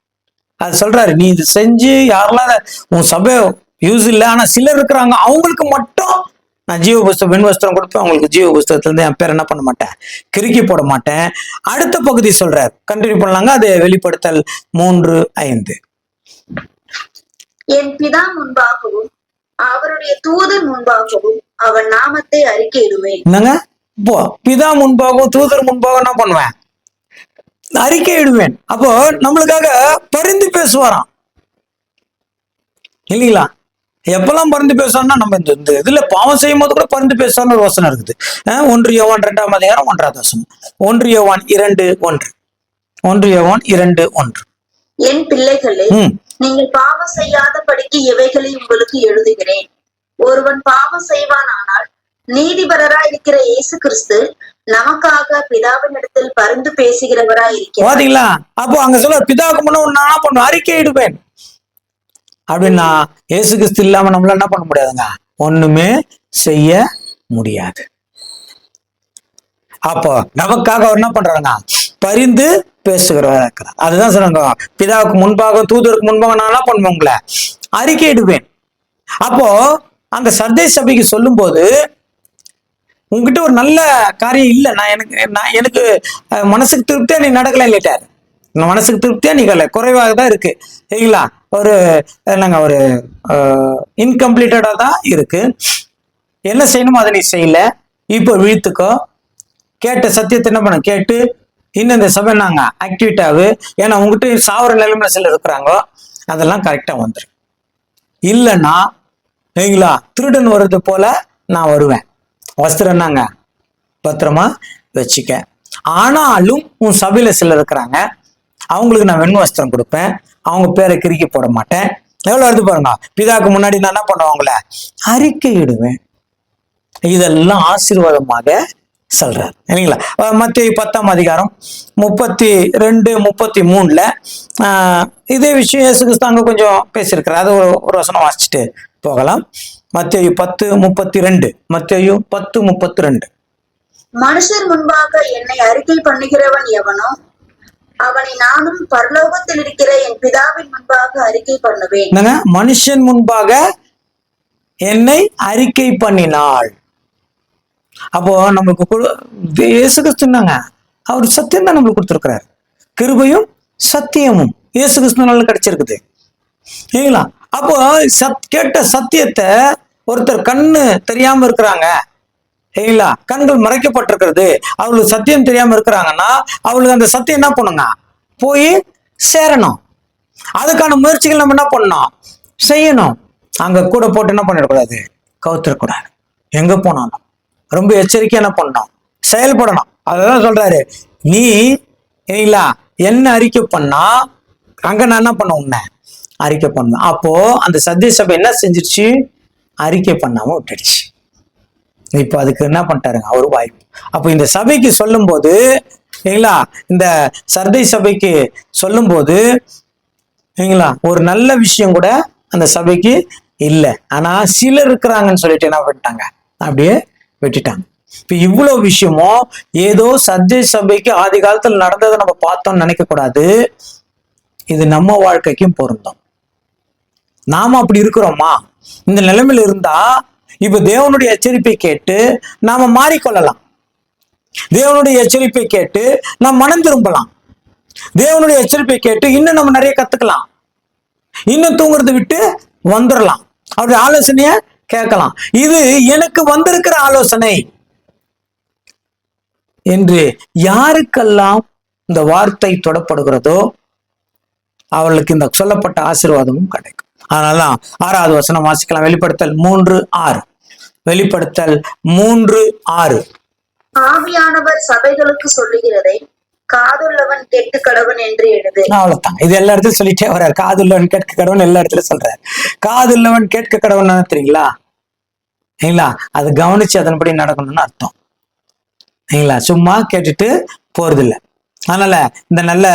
A: அது சொல்றாரு, நீ இது செஞ்சு யாரெல்லாம் உன் சபை யூஸ் இல்லை, ஆனா சிலர் இருக்கிறாங்க, அவங்களுக்கு மட்டும் நான் ஜீவ புஸ்தகம் வெண் வஸ்திரம் கொடுப்பேன், அவங்களுக்கு ஜீவ புஸ்தகத்துல இருந்து என் பேர் என்ன பண்ண மாட்டேன், கிறுக்கி போட மாட்டேன். அடுத்த பகுதி சொல்றாரு, கண்டினியூ பண்ணலாங்க. அது வெளிப்படுத்தல் 3:5.
B: என் பிதா முன்பாகவும் அவருடைய தூதர் முன்பாகவும் அவன் நாமத்தை அறிக்கையிடுவேன்.
A: என்னங்க? இப்போ பிதா முன்பாகவும் தூதர் முன்பாகவும் என்ன பண்ணுவேன்? அறிக்கையிடுவேன். அப்போ நம்மளுக்காக பரிந்து பேசுவாராம் இல்லைங்களா? எப்பெல்லாம் பரிந்து பேசுவார்னா, நம்ம இந்த இதுல பாவம் செய்யும் போது கூட பரிந்து பேசுவார்னு ஒரு வசனம் இருக்குது. 1 யோவான் 2:1 வசனம். 1 யோவான் 2:1. 1 யோவான் 2:1.
B: என் பிள்ளைகளே, நீங்கள் பாவம் செய்யாதபடிக்கு இவைகளை உங்களுக்கு எழுதுகிறேன். ஒருவன் பாவம் செய்வானானால் நீதிபரராய் இருக்கிற இயேசு கிறிஸ்து நமக்காக பிதாவின் இடத்தில் பரிந்து பேசுகிறவராய் இருக்கிறார்.
A: அப்போ அங்க சொல்ல பிதாவுக்கு முன்ன நான் பண்ணுவேன், அறிக்கையிடுவேன் அப்படின்னா இயேசு கிறிஸ்து இல்லாம நம்மளால என்ன பண்ண முடியாதுங்க? ஒண்ணுமே செய்ய முடியாது. அப்போ நமக்காக அவர் என்ன பண்றாங்க? பரிந்து பேசுகிறவரா இருக்கிறார். அதுதான் சொல்றாங்க, பிதாவுக்கு முன்பாக தூதருக்கு முன்பாக நான் என்ன பண்ணுவேன்? உங்களை அறிக்கையிடுவேன். அப்போ அந்த சர்தை சபைக்கு சொல்லும் போது, உங்ககிட்ட ஒரு நல்ல காரியம் இல்லை, எனக்கு மனசுக்கு திருப்தியா நீ நடக்கல இல்லட்டாரு, மனசுக்கு திருப்தியா நீ குறைவாக தான் இருக்கு சரிங்களா, ஒரு என்னங்க ஒரு இன்கம்ப்ளீட்டடா தான் இருக்கு, என்ன செய்யணுமோ அதை நீ செய்யல, இப்போ விழித்துக்கோ, கேட்ட சத்தியத்தை என்ன பண்ண கேட்டு இன்னும் இந்த சபை நாங்க ஆக்டிவிட்டாவு, ஏன்னா உங்ககிட்ட சாவர நிலைமையில சில இருக்கிறாங்க, அதெல்லாம் கரெக்டா வந்துடும். இல்லைன்னா சரிங்களா, திருடன் வர்றது போல நான் வருவேன். வஸ்திரம் நாங்க பத்திரமா வச்சுக்க. ஆனாலும் உன் சபையில சிலர் இருக்கிறாங்க, அவங்களுக்கு நான் வெண் வஸ்திரம் கொடுப்பேன், அவங்க பேரை கிறுக்கி போட மாட்டேன். எவ்வளவு வருது பாருங்க, பிதாக்கு முன்னாடி நான் என்ன பண்ணுவாங்கள அறிக்கையிடுவேன். இதெல்லாம் ஆசீர்வாதமாக சொல்றாரு இல்லைங்களா? மத்தேயு 10:32, 33 இதே விஷயம் இயேசு கிறிஸ்து அங்க கொஞ்சம் பேசியிருக்கிறார். அது ஒரு வசனம் வாசிச்சுட்டு போகலாம். மத்தேயு 10:32. மத்தேயு 10:32.
B: மனுஷர் முன்பாக என்னை அறிக்கை பண்ணுகிறவன் எவனோ அவனை நானும் பரலோகத்தில் இருக்கிற என் பிதாவின் முன்பாக அறிக்கை பண்ணுவேன்.
A: மனுஷன் முன்பாக என்னை அறிக்கை பண்ணினாள். அப்போ நம்மளுக்கு இயேசு கிறிஸ்துனாங்க, அவர் சத்தியம் தான் நம்மளுக்கு கொடுத்துருக்கிறார். கிருபையும் சத்தியமும் இயேசு கிறிஸ்துனால கிடைச்சிருக்குது இல்லைங்களா? அப்போ கேட்ட சத்தியத்தை ஒருத்தர் கண்ணு தெரியாம இருக்கிறாங்க சரிங்களா, கண்கள் மறைக்கப்பட்டிருக்கிறது, அவங்களுக்கு சத்தியம் தெரியாம இருக்கிறாங்கன்னா அவங்களுக்கு அந்த சத்தியம் என்ன பண்ணுங்க, போய் சேரணும். அதுக்கான முயற்சிகள் நம்ம என்ன பண்ணணும், செய்யணும். அங்க கூட போட்டு என்ன பண்ணிடக்கூடாது, கவுத்திடக்கூடாது. எங்க போனாலும் ரொம்ப எச்சரிக்கையா என்ன பண்ணணும், செயல்படணும். அதான் சொல்றாரு, நீ சரிங்களா என்ன அறிக்கை பண்ணா அங்க நான் என்ன பண்ண உன்ன அறிக்கை பண்ண. அப்போ அந்த சத்திய சபை என்ன செஞ்சிருச்சு, அறிக்கை பண்ணாம விட்டுடுச்சு. இப்ப அதுக்கு என்ன பண்ணிட்டாருங்க, அவரு வாய்ப்பு. அப்போ இந்த சபைக்கு சொல்லும் போது சரிங்களா, இந்த சர்தை சபைக்கு சொல்லும் போது சரிங்களா ஒரு நல்ல விஷயம் கூட அந்த சபைக்கு இல்லை. ஆனா சிலர் இருக்கிறாங்கன்னு சொல்லிட்டு என்ன பண்ணிட்டாங்க, அப்படியே விட்டுட்டாங்க. இப்ப இவ்வளவு விஷயமும் ஏதோ சர்தை சபைக்கு ஆதி காலத்துல நடந்ததை நம்ம பார்த்தோம்னு நினைக்க கூடாது. இது நம்ம வாழ்க்கைக்கும் பொருந்தும். நாம அப்படி இருக்கிறோமா, இந்த நிலைமையில இருந்தா இப்ப தேவனுடைய எச்சரிப்பை கேட்டு நாம மாறிக்கொள்ளலாம். தேவனுடைய எச்சரிப்பை கேட்டு நாம் மனம் திரும்பலாம். தேவனுடைய எச்சரிப்பை கேட்டு இன்னும் நம்ம நிறைய கத்துக்கலாம். இன்னும் தூங்குறதை விட்டு வந்துடலாம். அவருடைய ஆலோசனைய கேட்கலாம். இது எனக்கு வந்திருக்கிற ஆலோசனை என்று யாருக்கெல்லாம் இந்த வார்த்தை தொடப்படுகிறதோ அவர்களுக்கு இந்த சொல்லப்பட்ட ஆசீர்வாதமும் கிடைக்கும். அதனாலதான் 6வது வசனம் வாசிக்கலாம். வெளிப்படுத்தல் 3:6. வெளிப்படுத்தல் 3:6.
B: ஆவியானவர் சபைகளுக்கு சொல்லுகிறதை காதுள்ளவன் கேட்க கடவன் என்று எழுது.
A: அவ்வளவுதான். இது எல்லா இடத்துலயும் சொல்லிட்டே வர்றாரு. காதுள்ளவன் கேட்க கடவன் எல்லா இடத்துல சொல்றாரு. காதுள்ளவன் கேட்க கடவன் தெரியுங்களா, சரிங்களா, அது கவனிச்சு அதன்படி நடக்கணும்னு அர்த்தம். சரிங்களா, சும்மா கேட்டுட்டு போறது இல்லை. அதனால இந்த நல்ல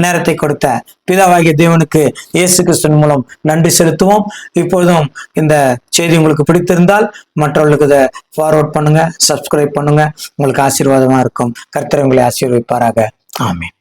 A: நேரத்தை கொடுத்த பிதாவாகிய தேவனுக்கு இயேசு கிறிஸ்துவின் மூலம் நன்றி செலுத்துவோம். இப்பொழுதும் இந்த செய்தி உங்களுக்கு பிடித்திருந்தால் மற்றவர்களுக்கு இதை ஃபார்வர்ட் பண்ணுங்க, சப்ஸ்கிரைப் பண்ணுங்க. உங்களுக்கு ஆசீர்வாதமா இருக்கும். கர்த்தர் உங்களை ஆசீர்வதிப்பாராக. ஆமென்.